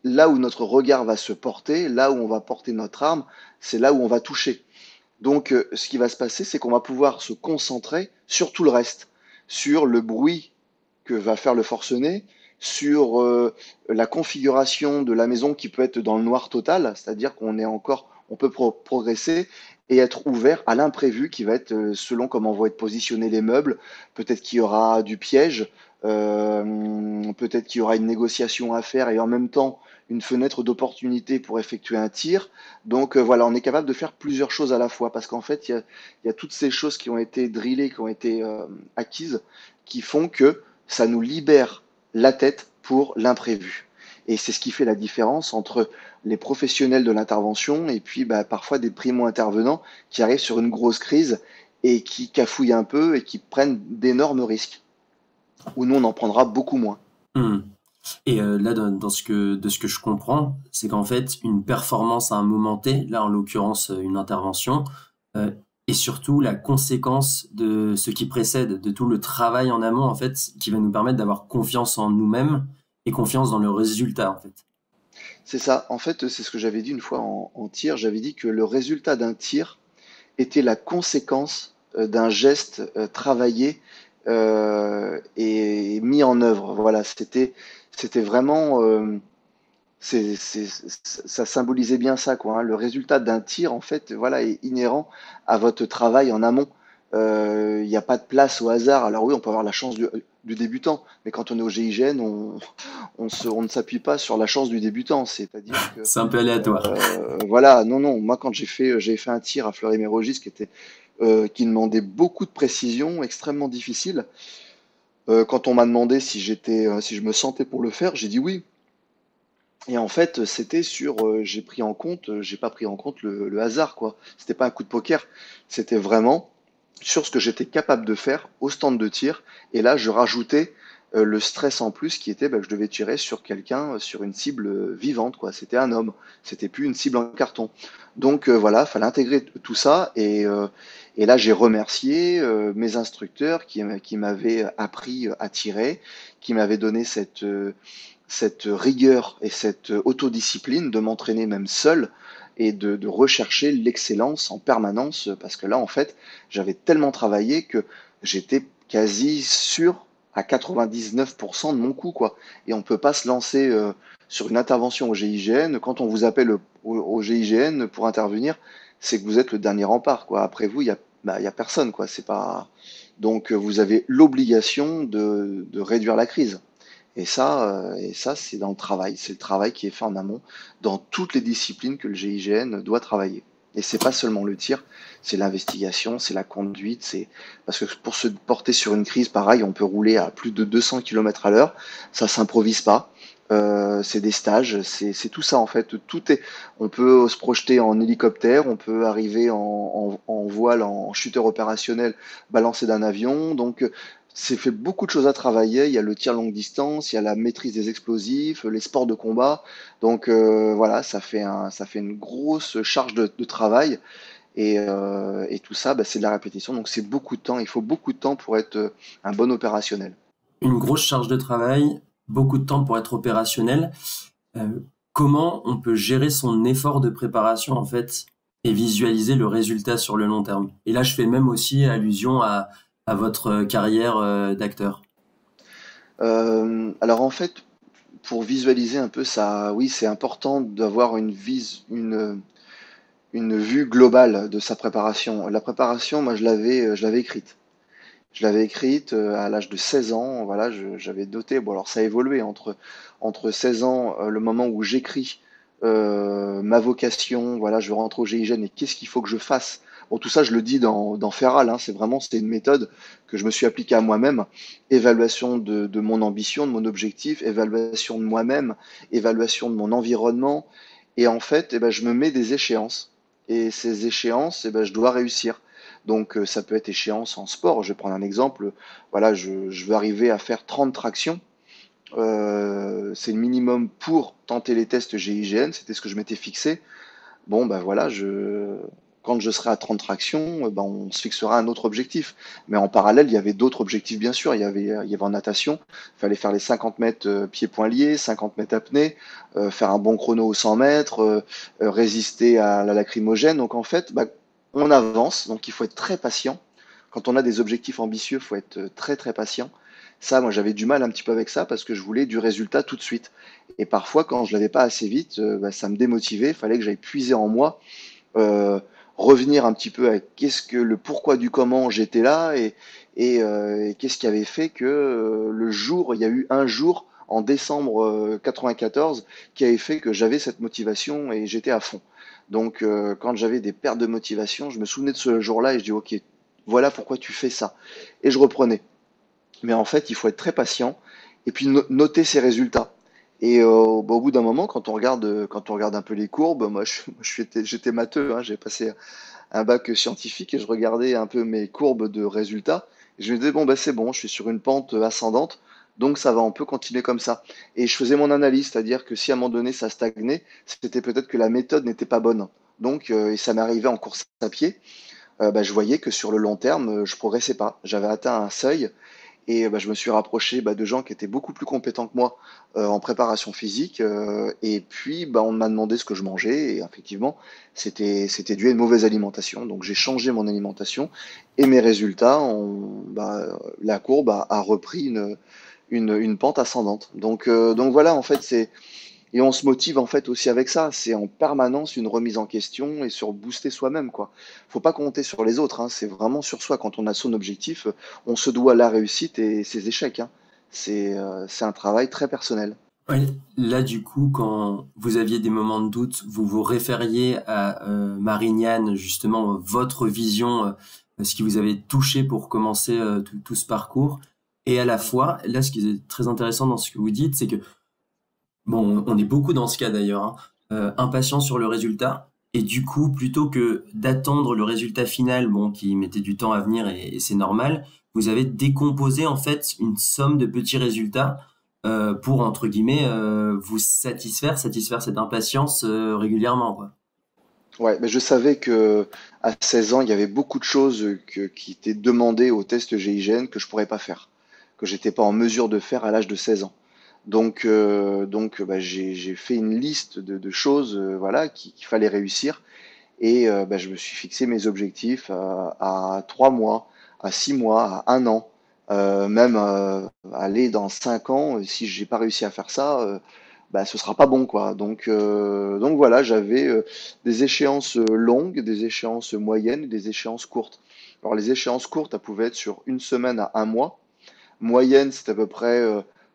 S2: là où notre regard va se porter, là où on va porter notre arme, c'est là où on va toucher. Donc, ce qui va se passer, c'est qu'on va pouvoir se concentrer sur tout le reste, sur le bruit que va faire le forcené, sur la configuration de la maison qui peut être dans le noir total, c'est-à-dire on peut progresser et être ouvert à l'imprévu qui va être selon comment vont être positionnés les meubles. Peut-être qu'il y aura du piège, peut-être qu'il y aura une négociation à faire et en même temps une fenêtre d'opportunité pour effectuer un tir. Donc voilà, on est capable de faire plusieurs choses à la fois parce qu'en fait, il y a toutes ces choses qui ont été drillées, qui ont été acquises, qui font que ça nous libère la tête pour l'imprévu. Et c'est ce qui fait la différence entre les professionnels de l'intervention et puis parfois des primo-intervenants qui arrivent sur une grosse crise et qui cafouillent un peu et qui prennent d'énormes risques, où nous on en prendra beaucoup moins.
S1: Hmm. Et là, de ce que je comprends, c'est qu'en fait, une performance à un moment T, là en l'occurrence une intervention, euh, est surtout la conséquence de ce qui précède, de tout le travail en amont, en fait, qui va nous permettre d'avoir confiance en nous-mêmes et confiance dans le résultat, en fait.
S2: C'est ça, en fait, c'est ce que j'avais dit une fois en tir, j'avais dit que le résultat d'un tir était la conséquence d'un geste travaillé et mis en œuvre. Voilà, c'était vraiment, ça symbolisait bien ça, quoi, hein. Le résultat d'un tir, en fait, voilà, est inhérent à votre travail en amont. Il n'y a pas de place au hasard. Alors oui, on peut avoir la chance du débutant, mais quand on est au GIGN, on ne s'appuie pas sur la chance du débutant. C'est-à-dire que
S1: C'est un peu aléatoire.
S2: voilà, non, non. Moi, quand j'avais fait un tir à Fleury-Mérogis qui demandait beaucoup de précision, extrêmement difficile. Quand on m'a demandé si je me sentais pour le faire, j'ai dit oui. Et en fait, j'ai pas pris en compte le hasard, quoi. C'était pas un coup de poker. C'était vraiment sur ce que j'étais capable de faire au stand de tir. Et là, je rajoutais le stress en plus qui était que je devais tirer sur quelqu'un, sur une cible vivante, quoi. C'était un homme. C'était plus une cible en carton. Donc voilà, fallait intégrer tout ça. Et là, j'ai remercié mes instructeurs qui m'avaient appris à tirer, qui m'avaient donné cette rigueur et cette autodiscipline de m'entraîner même seul et de rechercher l'excellence en permanence parce que là, en fait, j'avais tellement travaillé que j'étais quasi sûr à 99% de mon coup, quoi. Et on peut pas se lancer sur une intervention au GIGN. Quand on vous appelle au GIGN pour intervenir, c'est que vous êtes le dernier rempart, quoi. Après vous, il y a personne, quoi. C'est pas... Donc, vous avez l'obligation de réduire la crise. Et ça, c'est dans le travail. C'est le travail qui est fait en amont dans toutes les disciplines que le GIGN doit travailler. Et c'est pas seulement le tir, c'est l'investigation, c'est la conduite, c'est parce que pour se porter sur une crise, pareil, on peut rouler à plus de 200 km à l'heure, ça s'improvise pas. C'est des stages, c'est tout ça en fait. Tout est. On peut se projeter en hélicoptère, on peut arriver en voile, en chuteur opérationnel, balancé d'un avion. Donc c'est fait beaucoup de choses à travailler. Il y a le tir longue distance, il y a la maîtrise des explosifs, les sports de combat. Donc voilà, ça fait une grosse charge de travail. Et tout ça, c'est de la répétition. Donc c'est beaucoup de temps. Il faut beaucoup de temps pour être un bon opérationnel.
S1: Une grosse charge de travail, beaucoup de temps pour être opérationnel. Euh, Comment on peut gérer son effort de préparation en fait et visualiser le résultat sur le long terme? Et là, je fais même aussi allusion à votre carrière d'acteur.
S2: Alors en fait, pour visualiser un peu ça, oui, c'est important d'avoir une vue globale de sa préparation. La préparation, moi, je l'avais écrite. Je l'avais écrite à l'âge de 16 ans. Voilà, j'avais noté. Bon, alors ça a évolué entre 16 ans, le moment où j'écris ma vocation. Voilà, je veux rentrer au GIGN et qu'est-ce qu'il faut que je fasse. Bon, tout ça, je le dis dans Feral. Hein, c'était une méthode que je me suis appliquée à moi-même. Évaluation de mon ambition, de mon objectif, évaluation de moi-même, évaluation de mon environnement. Et en fait, je me mets des échéances. Et ces échéances, je dois réussir. Donc ça peut être échéance en sport. Je vais prendre un exemple. Voilà, je veux arriver à faire 30 tractions. C'est le minimum pour tenter les tests GIGN. C'était ce que je m'étais fixé. Bon, voilà, quand je serai à 30 tractions, on se fixera un autre objectif. Mais en parallèle, il y avait d'autres objectifs, bien sûr. Il y avait en natation, il fallait faire les 50 mètres pieds-poings liés, 50 mètres apnée, faire un bon chrono aux 100 mètres, résister à la lacrymogène. Donc en fait, on avance. Donc il faut être très patient. Quand on a des objectifs ambitieux, il faut être très très patient. Ça, moi, j'avais du mal un petit peu avec ça parce que je voulais du résultat tout de suite. Et parfois, quand je l'avais pas assez vite, ça me démotivait. Il fallait que j'aille puiser en moi, euh, revenir un petit peu à qu'est-ce que le pourquoi du comment j'étais là et qu'est-ce qui avait fait que il y a eu un jour en décembre 94 qui avait fait que j'avais cette motivation et j'étais à fond. Donc, quand j'avais des pertes de motivation, je me souvenais de ce jour-là et je dis, OK, voilà pourquoi tu fais ça. Et je reprenais. Mais en fait, il faut être très patient et puis noter ses résultats. Et au bout d'un moment, quand on regarde un peu les courbes, j'étais matheux, hein, j'ai passé un bac scientifique et je regardais un peu mes courbes de résultats. Et je me disais, bon, bah, c'est bon, je suis sur une pente ascendante, donc ça va, on peut continuer comme ça. Et je faisais mon analyse, c'est-à-dire que si à un moment donné ça stagnait, c'était peut-être que la méthode n'était pas bonne. Donc, et ça m'arrivait en course à pied, bah, je voyais que sur le long terme, je progressais pas. J'avais atteint un seuil et bah, je me suis rapproché bah, de gens qui étaient beaucoup plus compétents que moi en préparation physique. Et puis, bah, on m'a demandé ce que je mangeais. Et effectivement, c'était dû à une mauvaise alimentation. Donc, j'ai changé mon alimentation. Et mes résultats, la courbe a repris une pente ascendante. Donc voilà, en fait, et on se motive en fait aussi avec ça. C'est en permanence une remise en question et sur booster soi-même, quoi. Faut pas compter sur les autres, hein. C'est vraiment sur soi. Quand on a son objectif, on se doit la réussite et ses échecs, hein. C'est un travail très personnel.
S1: Ouais, là, du coup, quand vous aviez des moments de doute, vous vous référiez à Marignane, justement, votre vision, ce qui vous avait touché pour commencer tout ce parcours. Et à la fois, là, ce qui est très intéressant dans ce que vous dites, c'est que, bon, on est beaucoup dans ce cas d'ailleurs, hein, impatient sur le résultat. Et du coup, plutôt que d'attendre le résultat final, bon, qui mettait du temps à venir et c'est normal, vous avez décomposé en fait une somme de petits résultats pour, entre guillemets, vous satisfaire cette impatience régulièrement, quoi.
S2: Ouais, mais je savais que à 16 ans, il y avait beaucoup de choses qui étaient demandées au test GIGN que je pourrais pas faire, que j'étais pas en mesure de faire à l'âge de 16 ans. Donc bah, j'ai fait une liste de choses voilà, qu'il fallait réussir. Et bah, je me suis fixé mes objectifs à 3 mois, à 6 mois, à un an, même aller dans 5 ans. Si j'ai pas réussi à faire ça, bah, ce sera pas bon, quoi. Donc voilà, j'avais des échéances longues, des échéances moyennes, des échéances courtes. Alors les échéances courtes, elles pouvaient être sur une semaine à un mois. Moyenne, c'est à peu près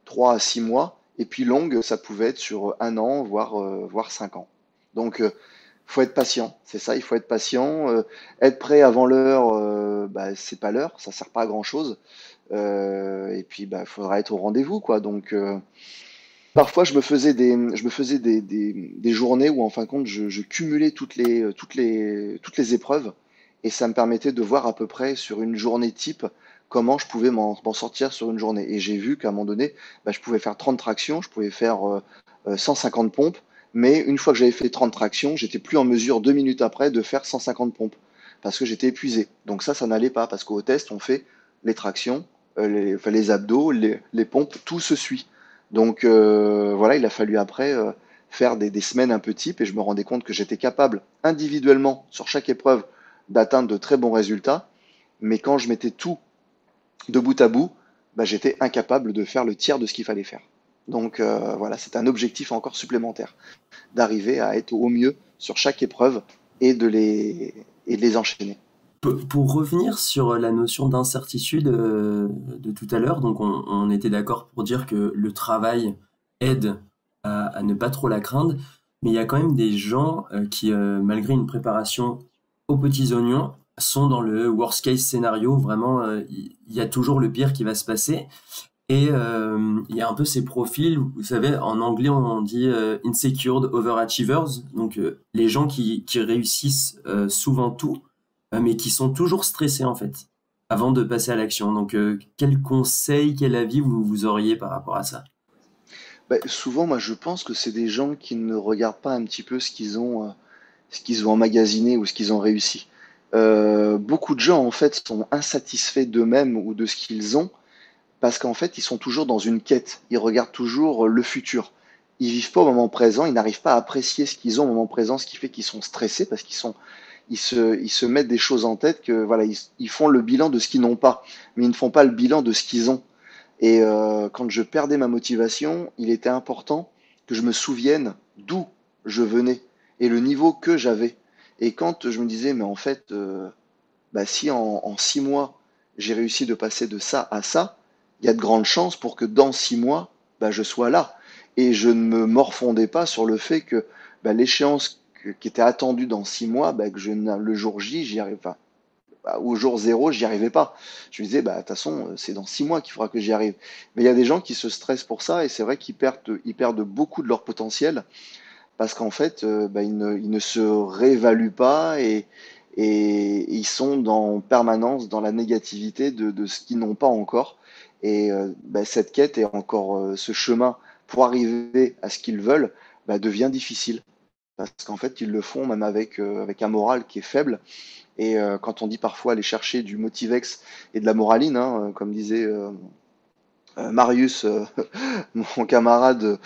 S2: 3 à 6 mois. Et puis longue, ça pouvait être sur un an, voire 5 ans. Donc, faut être patient, c'est ça, il faut être patient. Être prêt avant l'heure, bah, c'est pas l'heure, ça sert pas à grand-chose. Et puis, bah, faudra être au rendez-vous, quoi. Donc, parfois, je me faisais des journées où, en fin de compte, je cumulais toutes les épreuves et ça me permettait de voir à peu près sur une journée type comment je pouvais m'en sortir sur une journée. Et j'ai vu qu'à un moment donné, bah, je pouvais faire 30 tractions, je pouvais faire 150 pompes, mais une fois que j'avais fait 30 tractions, j'étais plus en mesure 2 minutes après de faire 150 pompes parce que j'étais épuisé. Donc ça n'allait pas parce qu'au test, on fait les tractions, enfin, les abdos, les pompes, tout se suit. Donc voilà, il a fallu après faire des semaines un peu type et je me rendais compte que j'étais capable individuellement sur chaque épreuve d'atteindre de très bons résultats, mais quand je mettais tout de bout à bout, bah, j'étais incapable de faire le tiers de ce qu'il fallait faire. Donc voilà, c'est un objectif encore supplémentaire, d'arriver à être au mieux sur chaque épreuve et de les enchaîner.
S1: Pour revenir sur la notion d'incertitude de tout à l'heure, donc on était d'accord pour dire que le travail aide à ne pas trop la craindre, mais il y a quand même des gens qui, malgré une préparation aux petits oignons, sont dans le worst case scénario. Vraiment, il y a toujours le pire qui va se passer. Et il y a un peu ces profils, vous savez, en anglais on dit insecured overachievers, donc les gens qui réussissent souvent tout, mais qui sont toujours stressés en fait, avant de passer à l'action. Donc quel conseil, quel avis vous auriez par rapport à ça?
S2: Bah, souvent, moi, je pense que c'est des gens qui ne regardent pas un petit peu ce qu'ils ont emmagasiné ou ce qu'ils ont réussi. Beaucoup de gens, en fait, sont insatisfaits d'eux-mêmes ou de ce qu'ils ont parce qu'en fait, ils sont toujours dans une quête. Ils regardent toujours le futur. Ils vivent pas au moment présent. Ils n'arrivent pas à apprécier ce qu'ils ont au moment présent, ce qui fait qu'ils sont stressés parce ils se mettent des choses en tête que voilà, ils font le bilan de ce qu'ils n'ont pas, mais ils ne font pas le bilan de ce qu'ils ont. Et quand je perdais ma motivation, il était important que je me souvienne d'où je venais et le niveau que j'avais. Et quand je me disais, mais en fait, bah, si en 6 mois, j'ai réussi de passer de ça à ça, il y a de grandes chances pour que dans 6 mois, bah, je sois là. Et je ne me morfondais pas sur le fait que bah, l'échéance qui était attendue dans 6 mois, bah, le jour J, j'y arrive pas. au jour zéro, j'y arrivais pas. Je me disais, bah, de toute façon, c'est dans 6 mois qu'il faudra que j'y arrive. Mais il y a des gens qui se stressent pour ça et c'est vrai qu'ils perdent beaucoup de leur potentiel parce qu'en fait, bah, ils ne se réévaluent pas et ils sont en permanence dans la négativité de ce qu'ils n'ont pas encore. Et bah, cette quête et encore ce chemin pour arriver à ce qu'ils veulent bah, devient difficile. Parce qu'en fait, ils le font même avec un moral qui est faible. Et quand on dit parfois aller chercher du Motivex et de la moraline, hein, comme disait Marius, mon camarade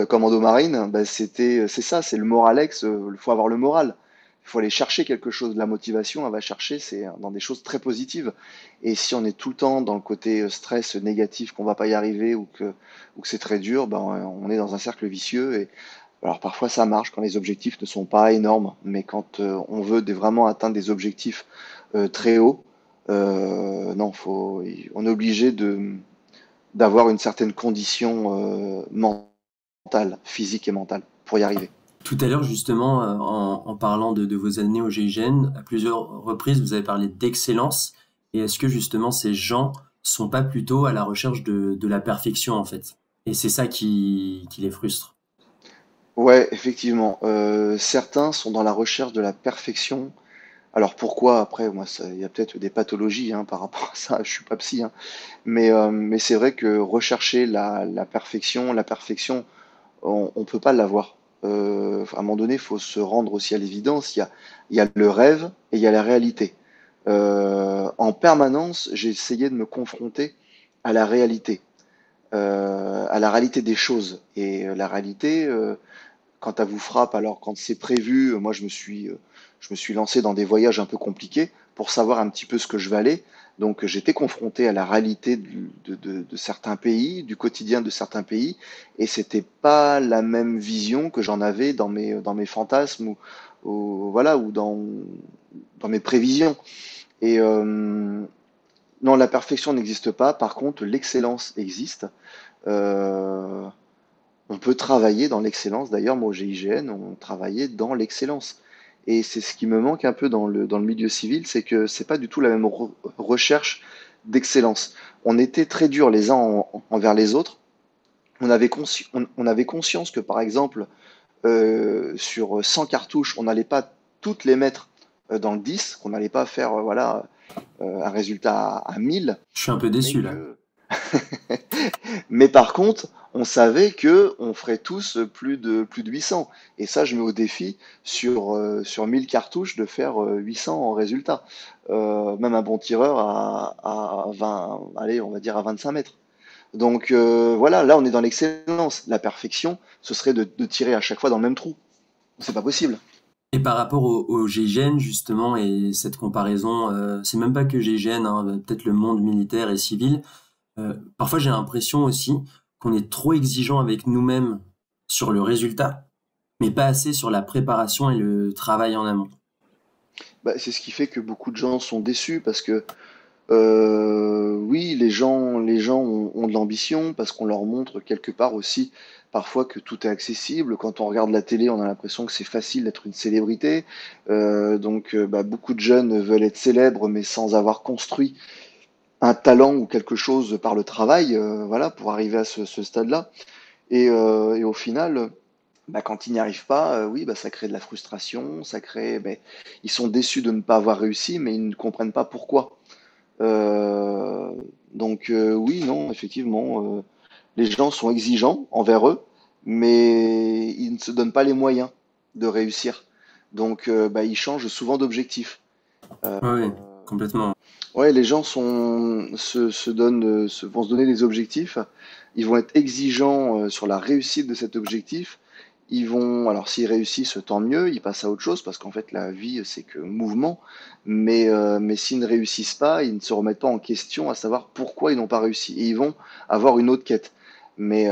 S2: commando marine, bah, c'est ça, c'est le moralex. Il faut avoir le moral. Il faut aller chercher quelque chose. La motivation, elle va chercher, c'est dans des choses très positives. Et si on est tout le temps dans le côté stress négatif, qu'on va pas y arriver ou que c'est très dur, ben, on est dans un cercle vicieux. Et alors parfois ça marche quand les objectifs ne sont pas énormes, mais quand on veut vraiment atteindre des objectifs très hauts, non, on est obligé d'avoir une certaine condition mentale, physique et mentale pour y arriver.
S1: Tout à l'heure, justement, en parlant de vos années au GIGN, à plusieurs reprises, vous avez parlé d'excellence. Et est-ce que justement ces gens sont pas plutôt à la recherche de la perfection, en fait? Et c'est ça qui les frustre.
S2: Ouais, effectivement. Certains sont dans la recherche de la perfection. Alors pourquoi après, moi, il y a peut-être des pathologies hein, par rapport à ça. Je suis pas psy, hein. Mais c'est vrai que rechercher la perfection, on peut pas l'avoir. À un moment donné, il faut se rendre aussi à l'évidence. Il y a le rêve et il y a la réalité. En permanence, j'ai essayé de me confronter à la réalité, à la réalité des choses. Et la réalité, quand elle vous frappe, alors quand c'est prévu, moi je me suis lancé dans des voyages un peu compliqués pour savoir un petit peu ce que je valais. Donc j'étais confronté à la réalité de certains pays, du quotidien de certains pays, et c'était pas la même vision que j'en avais dans mes fantasmes voilà, ou dans mes prévisions. Et non, la perfection n'existe pas. Par contre, l'excellence existe. Euh, on peut travailler dans l'excellence. D'ailleurs, moi, au GIGN, on travaillait dans l'excellence. Et c'est ce qui me manque un peu dans le milieu civil, c'est que c'est pas du tout la même recherche d'excellence. On était très durs les uns envers les autres. On avait conscience que, par exemple, sur 100 cartouches, on n'allait pas toutes les mettre dans le 10, qu'on n'allait pas faire voilà, un résultat à 1000,
S1: Je suis un peu
S2: mais
S1: déçu là.
S2: que mais par contre, on savait que on ferait tous plus de 800. Et ça, je mets au défi sur 1000 cartouches de faire 800 en résultat. Même un bon tireur à 20, allez, on va dire à 25 mètres. Donc voilà, là on est dans l'excellence. La perfection, ce serait de tirer à chaque fois dans le même trou. C'est pas possible.
S1: Et par rapport au GIGN, justement, et cette comparaison, c'est même pas que GIGN, hein, peut-être le monde militaire et civil. Parfois, j'ai l'impression aussi qu'on est trop exigeant avec nous-mêmes sur le résultat, mais pas assez sur la préparation et le travail en amont.
S2: Bah, c'est ce qui fait que beaucoup de gens sont déçus parce que oui, les gens ont de l'ambition parce qu'on leur montre quelque part aussi parfois que tout est accessible. Quand on regarde la télé, on a l'impression que c'est facile d'être une célébrité. Bah, beaucoup de jeunes veulent être célèbres, mais sans avoir construit un talent ou quelque chose par le travail, voilà, pour arriver à ce stade-là. Et au final, bah, quand ils n'y arrivent pas, oui, bah, ça crée de la frustration, ils sont déçus de ne pas avoir réussi, mais ils ne comprennent pas pourquoi. Euh, oui, non, effectivement, les gens sont exigeants envers eux, mais ils ne se donnent pas les moyens de réussir. Bah, ils changent souvent d'objectif. Euh,
S1: Oui, complètement.
S2: ouais, les gens se donnent, vont se donner des objectifs. Ils vont être exigeants sur la réussite de cet objectif. Alors s'ils réussissent, tant mieux, ils passent à autre chose parce qu'en fait la vie c'est que mouvement. Mais s'ils ne réussissent pas, ils ne se remettent pas en question à savoir pourquoi ils n'ont pas réussi. Et ils vont avoir une autre quête. Et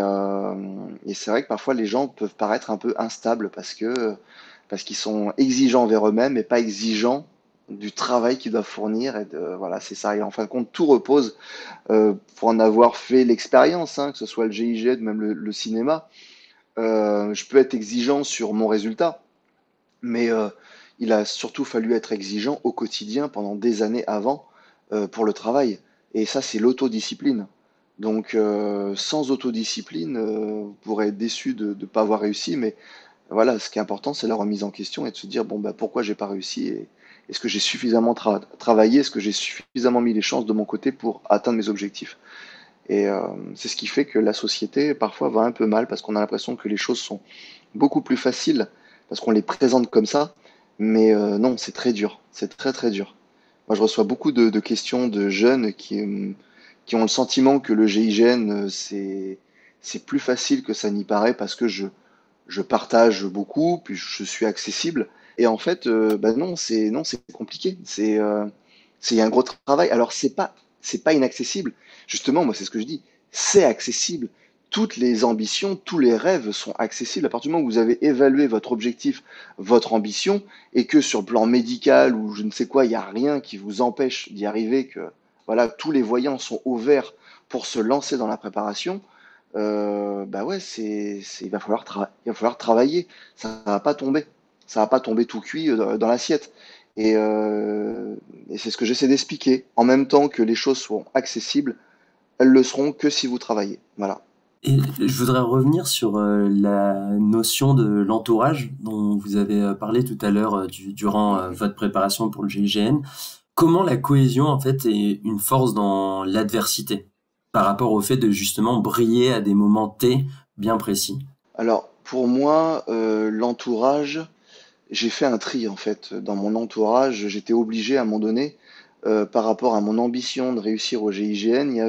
S2: c'est vrai que parfois les gens peuvent paraître un peu instables parce qu'ils sont exigeants envers eux-mêmes et pas exigeants du travail qu'ils doivent fournir. Voilà, c'est ça. Et en fin de compte, tout repose pour en avoir fait l'expérience, hein, que ce soit le GIGN, même le cinéma. Je peux être exigeant sur mon résultat, mais il a surtout fallu être exigeant au quotidien pendant des années avant pour le travail. Et ça, c'est l'autodiscipline. Donc, sans autodiscipline, vous pourrez être déçu de ne pas avoir réussi, mais voilà, ce qui est important, c'est la remise en question et de se dire, bon, bah, pourquoi j'ai pas réussi et est-ce que j'ai suffisamment travaillé, est-ce que j'ai suffisamment mis les chances de mon côté pour atteindre mes objectifs? Et c'est ce qui fait que la société, parfois, va un peu mal parce qu'on a l'impression que les choses sont beaucoup plus faciles parce qu'on les présente comme ça. Mais non, c'est très dur. C'est très, très dur. Moi, je reçois beaucoup de questions de jeunes qui ont le sentiment que le GIGN, c'est plus facile que ça n'y paraît parce que je partage beaucoup, puis je suis accessible. Et en fait, bah non, c'est compliqué. Il y a un gros travail. Alors, c'est pas inaccessible. Justement, moi, c'est ce que je dis. C'est accessible. Toutes les ambitions, tous les rêves sont accessibles à partir du moment où vous avez évalué votre objectif, votre ambition, et que sur le plan médical ou je ne sais quoi, il n'y a rien qui vous empêche d'y arriver, que voilà, tous les voyants sont au vert pour se lancer dans la préparation. Bah ouais, il va falloir travailler. Ça va pas tomber. Ça va pas tomber tout cuit dans l'assiette. Et, euh, et c'est ce que j'essaie d'expliquer. En même temps que les choses sont accessibles, elles le seront que si vous travaillez. Voilà.
S1: Et je voudrais revenir sur la notion de l'entourage dont vous avez parlé tout à l'heure durant votre préparation pour le GIGN. Comment la cohésion en fait est une force dans l'adversité par rapport au fait de justement briller à des moments T bien précis.
S2: Alors, pour moi, l'entourage, j'ai fait un tri en fait. Dans mon entourage, j'étais obligé à un moment donné, par rapport à mon ambition de réussir au GIGN, il y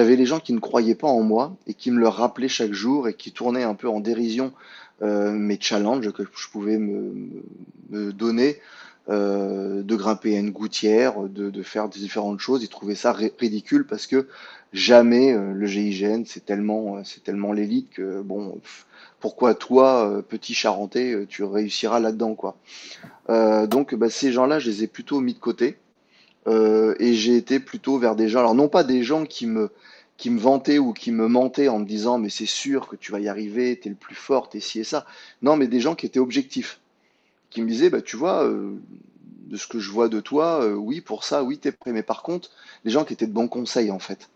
S2: avait les gens qui ne croyaient pas en moi et qui me le rappelaient chaque jour et qui tournaient un peu en dérision mes challenges que je pouvais me donner, de grimper à une gouttière, de faire différentes choses. Ils trouvaient ça ridicule parce que jamais le GIGN, c'est tellement l'élite que bon, pourquoi toi, petit Charentais, tu réussiras là-dedans, quoi. Donc, bah, ces gens-là, je les ai plutôt mis de côté. Et j'ai été plutôt vers des gens, alors non pas des gens qui me vantaient ou qui me mentaient en me disant, mais c'est sûr que tu vas y arriver, t'es le plus fort, t'es ci et ça. Non, mais des gens qui étaient objectifs, qui me disaient, bah, tu vois, de ce que je vois de toi, oui, pour ça, oui, t'es prêt. Mais par contre, des gens qui étaient de bons conseils, en fait.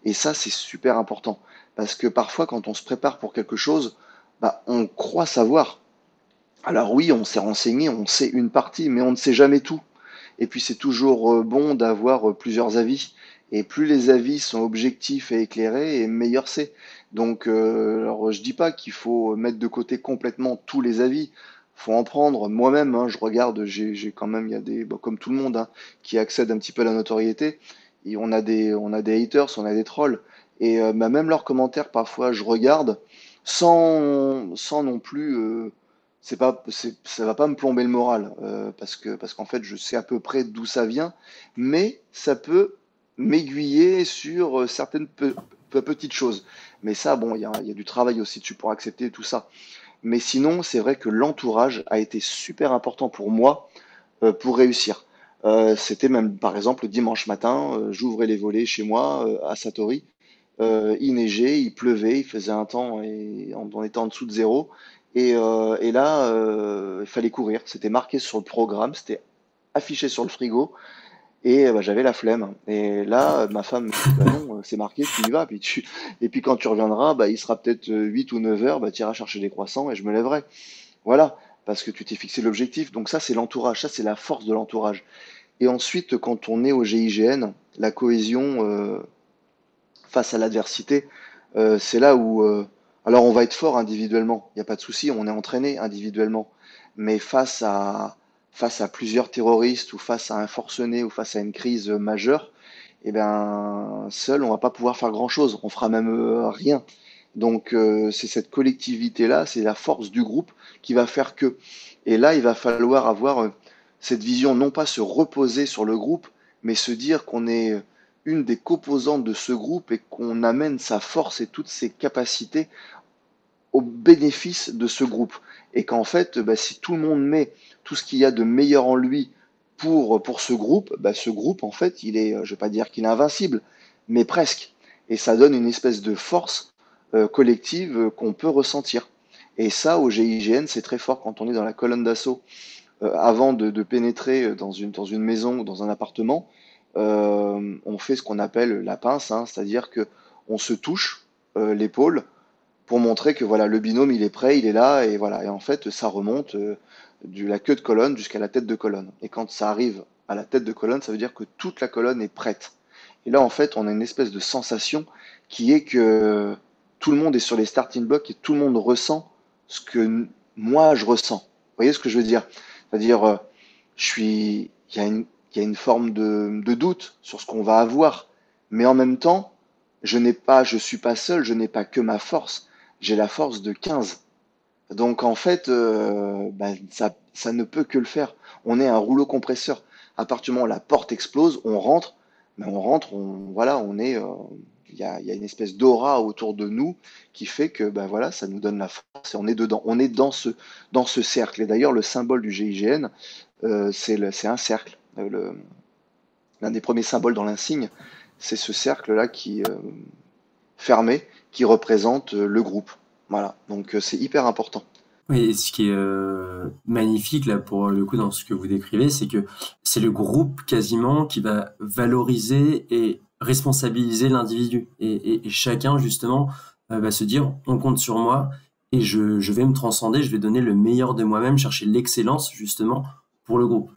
S2: Et ça, c'est super important. Parce que parfois, quand on se prépare pour quelque chose, bah, on croit savoir. Alors oui, on s'est renseigné, on sait une partie, mais on ne sait jamais tout. Et puis c'est toujours bon d'avoir plusieurs avis. Et plus les avis sont objectifs et éclairés, et meilleur c'est. Donc, alors je dis pas qu'il faut mettre de côté complètement tous les avis. Faut en prendre. Moi-même, hein, je regarde, j'ai quand même, il y a des, bah, comme tout le monde, hein, qui accèdent un petit peu à la notoriété. Et on a des haters, on a des trolls. Et bah, même leurs commentaires, parfois, je regarde sans non plus. Ça va pas me plomber le moral parce qu'en fait je sais à peu près d'où ça vient, mais ça peut m'aiguiller sur certaines petites choses. Mais ça, bon, il y a du travail aussi dessus pour accepter tout ça. Mais sinon, c'est vrai que l'entourage a été super important pour moi pour réussir. C'était même, par exemple, le dimanche matin, j'ouvrais les volets chez moi à Satori. Il neigeait, il pleuvait, il faisait un temps et on était en dessous de zéro. Et là, il fallait courir. C'était marqué sur le programme, c'était affiché sur le frigo. Et bah, j'avais la flemme. Et là, ma femme me dit, bah non, c'est marqué, tu y vas. Et puis quand tu reviendras, bah, il sera peut-être 8 ou 9 heures, bah, tu iras chercher des croissants et je me lèverai. Voilà, parce que tu t'es fixé l'objectif. Donc ça, c'est l'entourage, ça, c'est la force de l'entourage. Et ensuite, quand on est au GIGN, la cohésion face à l'adversité, c'est là où... alors on va être fort individuellement, il n'y a pas de souci, on est entraîné individuellement. Mais face à plusieurs terroristes ou face à un forcené ou face à une crise majeure, eh ben, seul, on va pas pouvoir faire grand-chose, on fera même rien. Donc c'est cette collectivité-là, c'est la force du groupe qui va faire que. Et là, il va falloir avoir cette vision, non pas se reposer sur le groupe, mais se dire qu'on est une des composantes de ce groupe et qu'on amène sa force et toutes ses capacités au bénéfice de ce groupe. Et qu'en fait, bah, si tout le monde met tout ce qu'il y a de meilleur en lui pour ce groupe, bah, ce groupe, en fait, il est, je vais pas dire qu'il est invincible, mais presque. Et ça donne une espèce de force collective qu'on peut ressentir. Et ça, au GIGN, c'est très fort quand on est dans la colonne d'assaut avant de pénétrer dans une maison ou dans un appartement, on fait ce qu'on appelle la pince, hein, c'est-à-dire que on se touche l'épaule pour montrer que voilà, le binôme il est prêt, il est là, et voilà. Et en fait, ça remonte de la queue de colonne jusqu'à la tête de colonne. Et quand ça arrive à la tête de colonne, ça veut dire que toute la colonne est prête. Et là, en fait, on a une espèce de sensation qui est que tout le monde est sur les starting blocks et tout le monde ressent ce que moi je ressens. Vous voyez ce que je veux dire? C'est-à-dire, il y a il y a une forme de doute sur ce qu'on va avoir, mais en même temps, je suis pas seul, je n'ai pas que ma force, j'ai la force de 15. Donc en fait, ça ne peut que le faire. On est un rouleau compresseur. À partir du moment où la porte explose, on rentre, mais on rentre, voilà, il y a une espèce d'aura autour de nous qui fait que, ben voilà, ça nous donne la force et on est dedans. On est dans ce cercle. Et d'ailleurs, le symbole du GIGN, c'est un cercle. L'un des premiers symboles dans l'insigne, c'est ce cercle-là fermé qui représente le groupe. Voilà, donc c'est hyper important.
S1: Oui, et ce qui est magnifique là pour le coup dans ce que vous décrivez, c'est que c'est le groupe quasiment qui va valoriser et responsabiliser l'individu. Et chacun justement va se dire on compte sur moi et je vais me transcender, je vais donner le meilleur de moi-même, chercher l'excellence justement pour le groupe.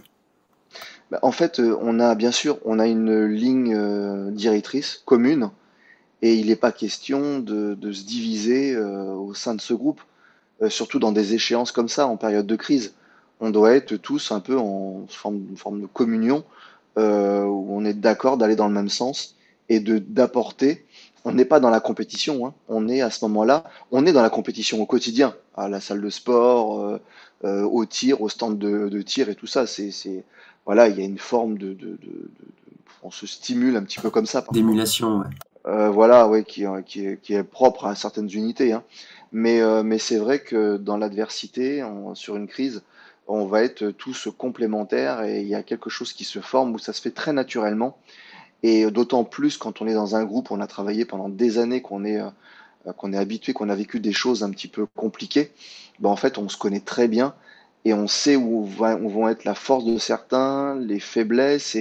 S2: Bah, en fait, on a bien sûr, on a une ligne directrice commune et il n'est pas question de se diviser au sein de ce groupe, surtout dans des échéances comme ça, en période de crise. On doit être tous un peu en forme de communion où on est d'accord d'aller dans le même sens et d'apporter. On n'est pas dans la compétition, hein. On est à ce moment-là, on est dans la compétition au quotidien, à la salle de sport, au tir, au stand de tir et tout ça. Voilà, il y a une forme on se stimule un petit peu comme ça parfois.
S1: D'émulation, ouais.
S2: Voilà, ouais, qui est propre à certaines unités, hein. Mais c'est vrai que dans l'adversité, sur une crise, on va être tous complémentaires et il y a quelque chose qui se forme où ça se fait très naturellement. Et d'autant plus quand on est dans un groupe, on a travaillé pendant des années, qu'on est habitué, qu'on a vécu des choses un petit peu compliquées, ben en fait, on se connaît très bien et on sait où vont être la force de certains, les faiblesses,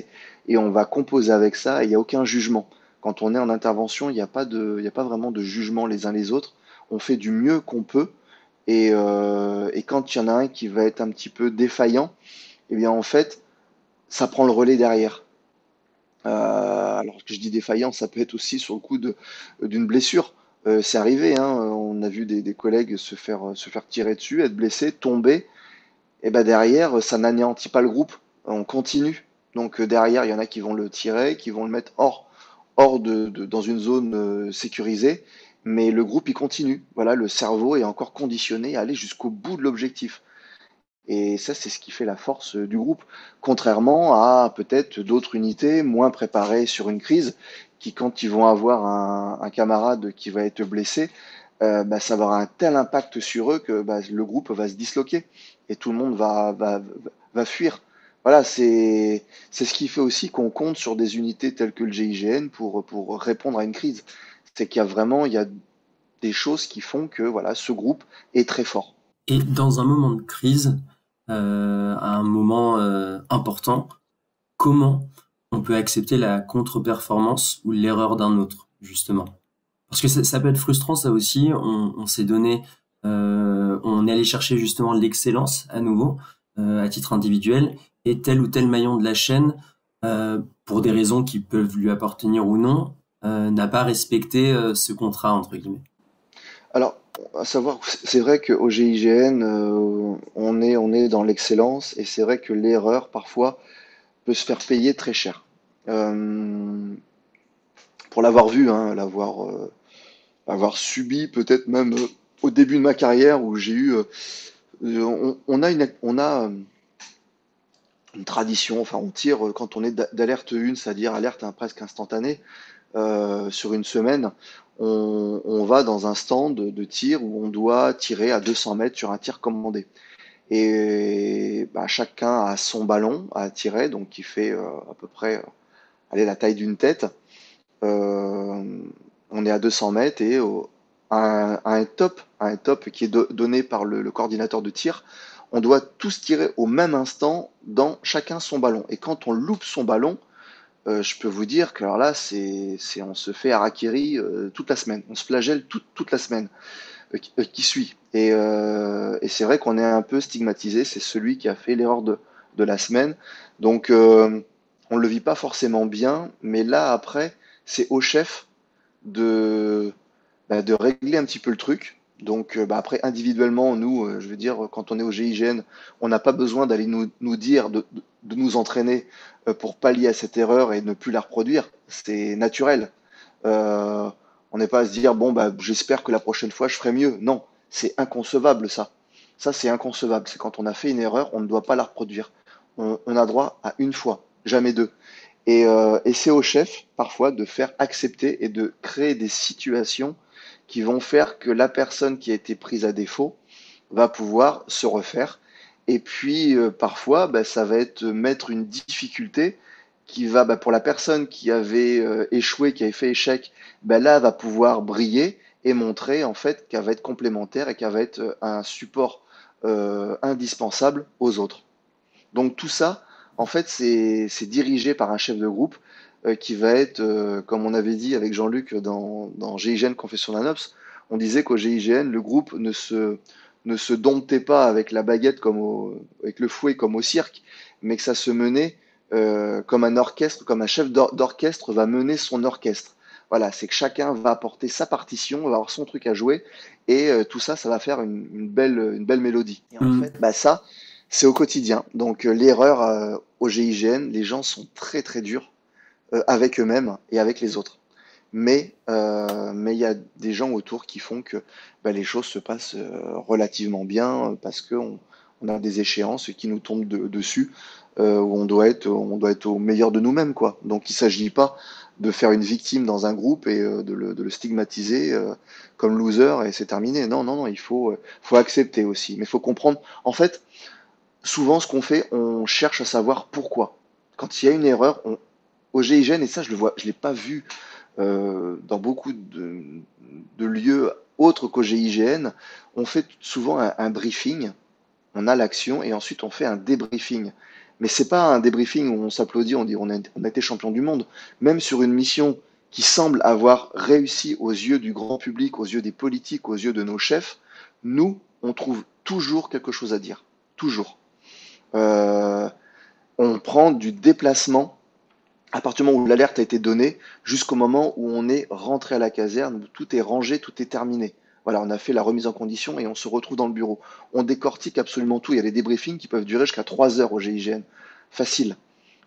S2: et on va composer avec ça, et il n'y a aucun jugement. Quand on est en intervention, il y a pas vraiment de jugement les uns les autres. On fait du mieux qu'on peut, et quand il y en a un qui va être un petit peu défaillant, eh bien en fait, ça prend le relais derrière. Alors que je dis défaillant, ça peut être aussi sur le coup d'une blessure. C'est arrivé, hein, on a vu des collègues se faire tirer dessus, être blessés, tomber, et ben derrière, ça n'anéantit pas le groupe, on continue. Donc derrière, il y en a qui vont le tirer, qui vont le mettre hors dans une zone sécurisée, mais le groupe il continue. Voilà, le cerveau est encore conditionné à aller jusqu'au bout de l'objectif. Et ça, c'est ce qui fait la force du groupe, contrairement à peut-être d'autres unités moins préparées sur une crise, qui quand ils vont avoir un camarade qui va être blessé, ça va avoir un tel impact sur eux que le groupe va se disloquer et tout le monde va fuir. Voilà, c'est ce qui fait aussi qu'on compte sur des unités telles que le GIGN pour répondre à une crise. C'est qu'il y a vraiment il y a des choses qui font que voilà, ce groupe est très fort.
S1: Et dans un moment de crise, à un moment important, comment on peut accepter la contre-performance ou l'erreur d'un autre, justement? Parce que ça peut être frustrant, ça aussi. On s'est donné, on est allé chercher justement l'excellence à nouveau, à titre individuel, et tel ou tel maillon de la chaîne, pour des raisons qui peuvent lui appartenir ou non, n'a pas respecté ce contrat, entre guillemets.
S2: Alors, à savoir, c'est vrai qu'au GIGN, on est dans l'excellence et c'est vrai que l'erreur, parfois, peut se faire payer très cher. Euh, pour l'avoir vu, hein, l'avoir subi, peut-être même au début de ma carrière où j'ai eu, on a une tradition, enfin, on tire quand on est d'alerte 1, c'est-à-dire alerte hein, presque instantanée, sur une semaine, on va dans un stand de tir où on doit tirer à 200 mètres sur un tir commandé. Et chacun a son ballon à tirer, donc qui fait à peu près allez, la taille d'une tête. Euh, on est à 200 mètres à un top qui est donné par le coordinateur de tir, on doit tous tirer au même instant dans chacun son ballon. Et quand on loupe son ballon, je peux vous dire que alors là, on se fait harakiri toute la semaine. On se flagelle toute la semaine qui suit. Et c'est vrai qu'on est un peu stigmatisé. C'est celui qui a fait l'erreur de la semaine. Donc, on le vit pas forcément bien. Mais là, après, c'est au chef de, de régler un petit peu le truc. Donc, après, individuellement, nous, je veux dire, quand on est au GIGN, on n'a pas besoin d'aller nous dire de nous entraîner pour pallier à cette erreur et ne plus la reproduire. C'est naturel. Euh, on n'est pas à se dire, bon, bah, j'espère que la prochaine fois, je ferai mieux. Non, c'est inconcevable, ça. Ça, c'est inconcevable. C'est quand on a fait une erreur, on ne doit pas la reproduire. On a droit à une fois, jamais deux. Et c'est au chef, parfois, de faire accepter et de créer des situations qui vont faire que la personne qui a été prise à défaut va pouvoir se refaire. Et puis, parfois, bah, ça va être mettre une difficulté qui va, bah, pour la personne qui avait échoué, qui avait fait échec, bah, là, va pouvoir briller et montrer en fait qu'elle va être complémentaire et qu'elle va être un support indispensable aux autres. Donc tout ça, en fait, c'est dirigé par un chef de groupe qui va être, comme on avait dit avec Jean-Luc dans GIGN Confession d'un Ops, on disait qu'au GIGN, le groupe ne se domptait pas avec la baguette avec le fouet comme au cirque, mais que ça se menait comme un orchestre, comme un chef d'orchestre va mener son orchestre. Voilà, c'est que chacun va apporter sa partition, va avoir son truc à jouer, et tout ça, ça va faire une belle mélodie. Et en
S1: Mm.
S2: fait, bah ça, c'est au quotidien. Donc l'erreur au GIGN, les gens sont très très durs avec eux-mêmes et avec les autres. Mais il y a des gens autour qui font que bah, les choses se passent relativement bien parce on a des échéances qui nous tombent dessus où on doit être au meilleur de nous-mêmes, quoi. Donc il ne s'agit pas de faire une victime dans un groupe et de le stigmatiser comme loser et c'est terminé. Non, non, non, faut accepter aussi. Mais il faut comprendre. En fait, souvent, ce qu'on fait, on cherche à savoir pourquoi. Quand il y a une erreur, au GIGN, et ça, je le vois, je l'ai pas vu dans beaucoup de lieux autres qu'au GIGN, on fait souvent un briefing, on a l'action et ensuite on fait un débriefing. Mais c'est pas un débriefing où on s'applaudit, on dit on a été champion du monde. Même sur une mission qui semble avoir réussi aux yeux du grand public, aux yeux des politiques, aux yeux de nos chefs, nous, on trouve toujours quelque chose à dire. Toujours. Euh, on prend du déplacement à partir du moment où l'alerte a été donnée jusqu'au moment où on est rentré à la caserne, où tout est rangé, tout est terminé. Voilà, on a fait la remise en condition et on se retrouve dans le bureau. On décortique absolument tout. Il y a des débriefings qui peuvent durer jusqu'à 3 heures au GIGN. Facile.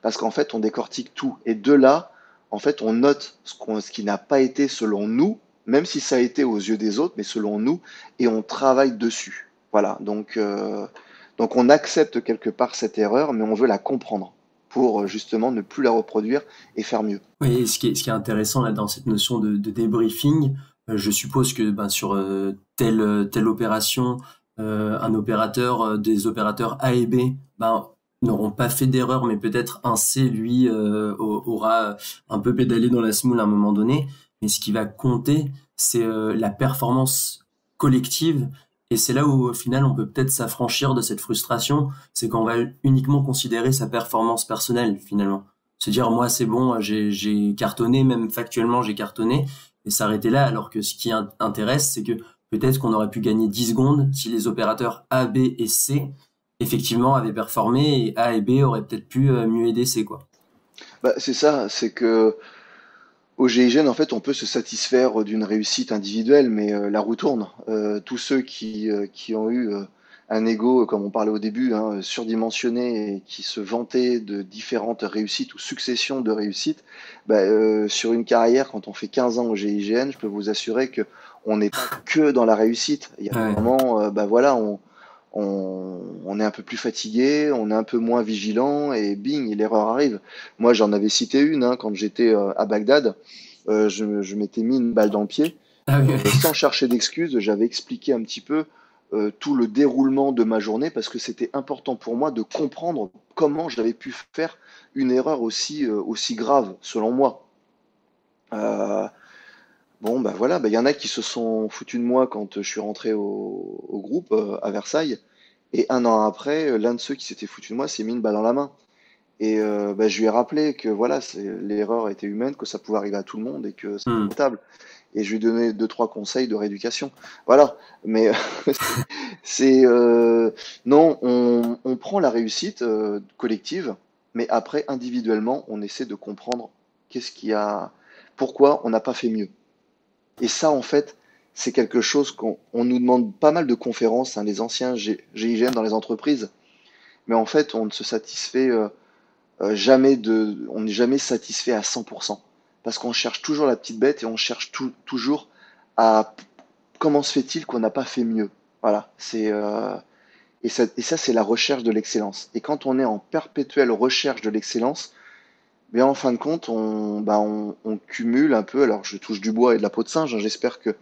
S2: Parce qu'en fait, on décortique tout. Et de là, en fait, on note ce qui n'a pas été selon nous, même si ça a été aux yeux des autres, mais selon nous, et on travaille dessus. Voilà, donc on accepte quelque part cette erreur, mais on veut la comprendre pour justement ne plus la reproduire et faire mieux.
S1: Oui, et ce qui est intéressant là dans cette notion de débriefing, je suppose que ben, sur telle opération, un opérateur, des opérateurs A et B, ben, n'auront pas fait d'erreur, mais peut-être un C, lui, aura un peu pédalé dans la semoule à un moment donné. Mais ce qui va compter, c'est la performance collective. Et c'est là où, au final, on peut peut-être s'affranchir de cette frustration, c'est qu'on va uniquement considérer sa performance personnelle, finalement. Se dire, moi, c'est bon, j'ai cartonné, même factuellement, j'ai cartonné, et s'arrêter là, alors que ce qui intéresse, c'est que peut-être qu'on aurait pu gagner 10 secondes si les opérateurs A, B et C, effectivement, avaient performé, et A et B auraient peut-être pu mieux aider C, quoi.
S2: Bah, c'est ça, c'est que au GIGN, en fait, on peut se satisfaire d'une réussite individuelle, mais la roue tourne. Tous ceux qui ont eu un ego, comme on parlait au début, hein, surdimensionné et qui se vantaient de différentes réussites ou successions de réussites, bah, sur une carrière, quand on fait 15 ans au GIGN, je peux vous assurer que on n'est pas que dans la réussite. Il y a des
S1: Ouais.
S2: moments, bah voilà, on est un peu plus fatigué, on est un peu moins vigilant et bing, l'erreur arrive. Moi, j'en avais cité une hein, quand j'étais à Bagdad. Je m'étais mis une balle dans le pied.
S1: Ah oui,
S2: Sans chercher d'excuses, j'avais expliqué un petit peu tout le déroulement de ma journée parce que c'était important pour moi de comprendre comment j'avais pu faire une erreur aussi grave, selon moi. Euh, bon, bah voilà, il y en a qui se sont foutus de moi quand je suis rentré au groupe à Versailles. Et un an après, l'un de ceux qui s'était foutu de moi s'est mis une balle dans la main. Et bah, je lui ai rappelé que voilà, l'erreur était humaine, que ça pouvait arriver à tout le monde et que c'est
S1: Hmm.
S2: inévitable. Et je lui ai donné deux, trois conseils de rééducation. Voilà. Mais c'est non, on prend la réussite collective, mais après individuellement, on essaie de comprendre qu'est-ce qui a, pourquoi on n'a pas fait mieux. Et ça, en fait, c'est quelque chose qu'on nous demande pas mal de conférences, hein, les anciens GIGN dans les entreprises, mais en fait, on ne se satisfait on n'est jamais satisfait à 100%. Parce qu'on cherche toujours la petite bête et on cherche toujours à comment se fait-il qu'on n'a pas fait mieux. Voilà, et ça c'est la recherche de l'excellence. Et quand on est en perpétuelle recherche de l'excellence, bien en fin de compte, on cumule un peu. Alors je touche du bois et de la peau de singe, hein, j'espère que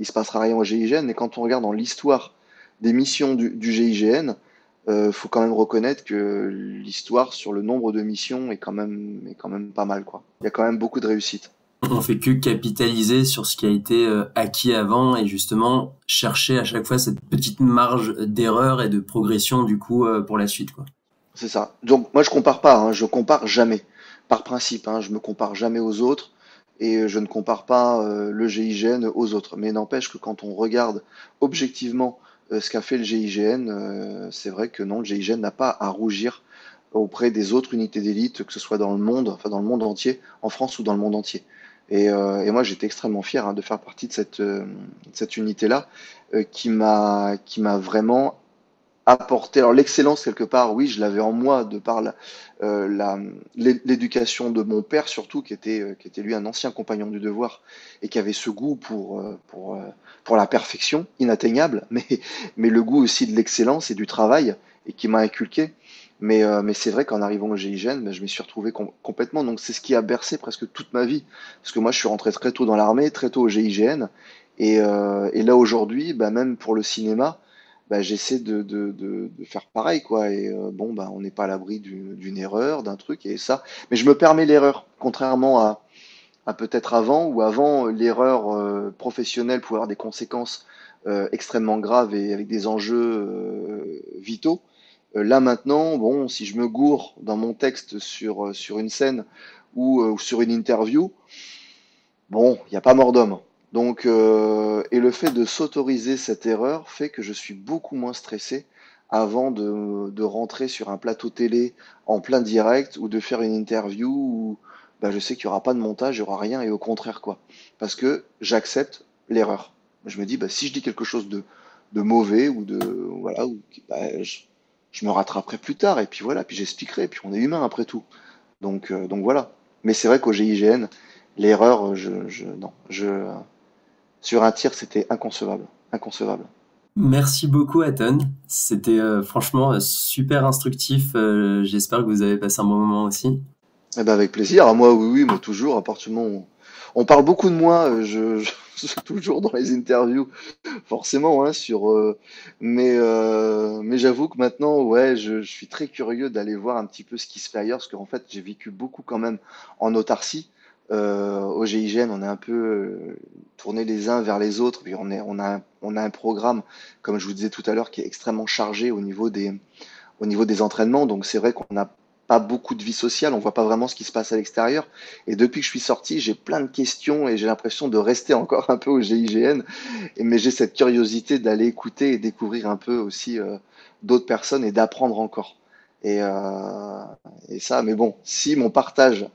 S2: il se passera rien au GIGN. Mais quand on regarde dans l'histoire des missions du GIGN, faut quand même reconnaître que l'histoire sur le nombre de missions est quand même pas mal, quoi. Il y a quand même beaucoup de réussite.
S1: On fait que capitaliser sur ce qui a été acquis avant et justement chercher à chaque fois cette petite marge d'erreur et de progression du coup pour la suite, quoi.
S2: C'est ça. Donc moi je compare pas, hein, je compare jamais. Par principe, hein, je me compare jamais aux autres et je ne compare pas le GIGN aux autres. Mais n'empêche que quand on regarde objectivement ce qu'a fait le GIGN, c'est vrai que non, le GIGN n'a pas à rougir auprès des autres unités d'élite, que ce soit dans le monde, enfin dans le monde entier, en France ou dans le monde entier. Et moi j'étais extrêmement fier, hein, de faire partie de cette unité-là qui m'a vraiment apporter. Alors l'excellence quelque part, oui, je l'avais en moi de par l'éducation de mon père surtout, qui était lui un ancien compagnon du devoir et qui avait ce goût pour la perfection inatteignable, mais le goût aussi de l'excellence et du travail et qui m'a inculqué. Mais c'est vrai qu'en arrivant au GIGN, ben, je m'y suis retrouvé complètement. Donc c'est ce qui a bercé presque toute ma vie. Parce que moi, je suis rentré très tôt dans l'armée, très tôt au GIGN. Et là aujourd'hui, ben, même pour le cinéma, bah, j'essaie de faire pareil, quoi. Et bon, bah, on n'est pas à l'abri d'une erreur, d'un truc, et ça. Mais je me permets l'erreur, contrairement à peut-être avant, où avant, l'erreur professionnelle pouvait avoir des conséquences extrêmement graves et avec des enjeux vitaux. Là maintenant, bon, si je me gourre dans mon texte sur une scène ou sur une interview, bon, il n'y a pas mort d'homme. Donc, et le fait de s'autoriser cette erreur fait que je suis beaucoup moins stressé avant de rentrer sur un plateau télé en plein direct ou de faire une interview où bah, je sais qu'il n'y aura pas de montage, il n'y aura rien et au contraire quoi. Parce que j'accepte l'erreur. Je me dis, bah, si je dis quelque chose de mauvais ou voilà, bah, je me rattraperai plus tard et puis voilà, puis j'expliquerai, puis on est humain après tout. Donc voilà. Mais c'est vrai qu'au GIGN, l'erreur, non, sur un tir, c'était inconcevable, inconcevable.
S1: Merci beaucoup Aton, c'était franchement super instructif. J'espère que vous avez passé un bon moment aussi.
S2: Eh ben avec plaisir. Ah, moi, oui, oui, moi toujours. À partir du moment où on parle beaucoup de moi, je suis toujours dans les interviews, forcément, hein, mais j'avoue que maintenant, ouais, je suis très curieux d'aller voir un petit peu ce qui se fait ailleurs, parce qu'en fait, j'ai vécu beaucoup quand même en autarcie. Au GIGN, on est un peu tourné les uns vers les autres, puis on a un programme, comme je vous disais tout à l'heure, qui est extrêmement chargé au niveau des entraînements. Donc c'est vrai qu'on n'a pas beaucoup de vie sociale, on voit pas vraiment ce qui se passe à l'extérieur. Et depuis que je suis sorti, j'ai plein de questions et j'ai l'impression de rester encore un peu au GIGN. Mais j'ai cette curiosité d'aller écouter et découvrir un peu aussi d'autres personnes et d'apprendre encore. Et, euh, et ça, mais bon, si mon partage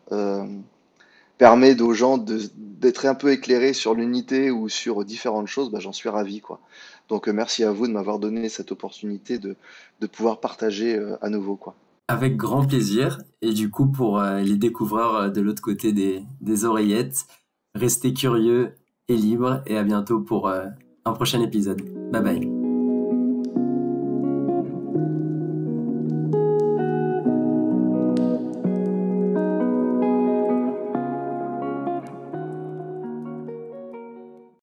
S2: permet aux gens d'être un peu éclairés sur l'unité ou sur différentes choses, bah, j'en suis ravi, quoi. Donc merci à vous de m'avoir donné cette opportunité de pouvoir partager à nouveau, quoi.
S1: Avec grand plaisir. Et du coup, pour les découvreurs de l'autre côté des oreillettes, restez curieux et libres et à bientôt pour un prochain épisode. Bye bye.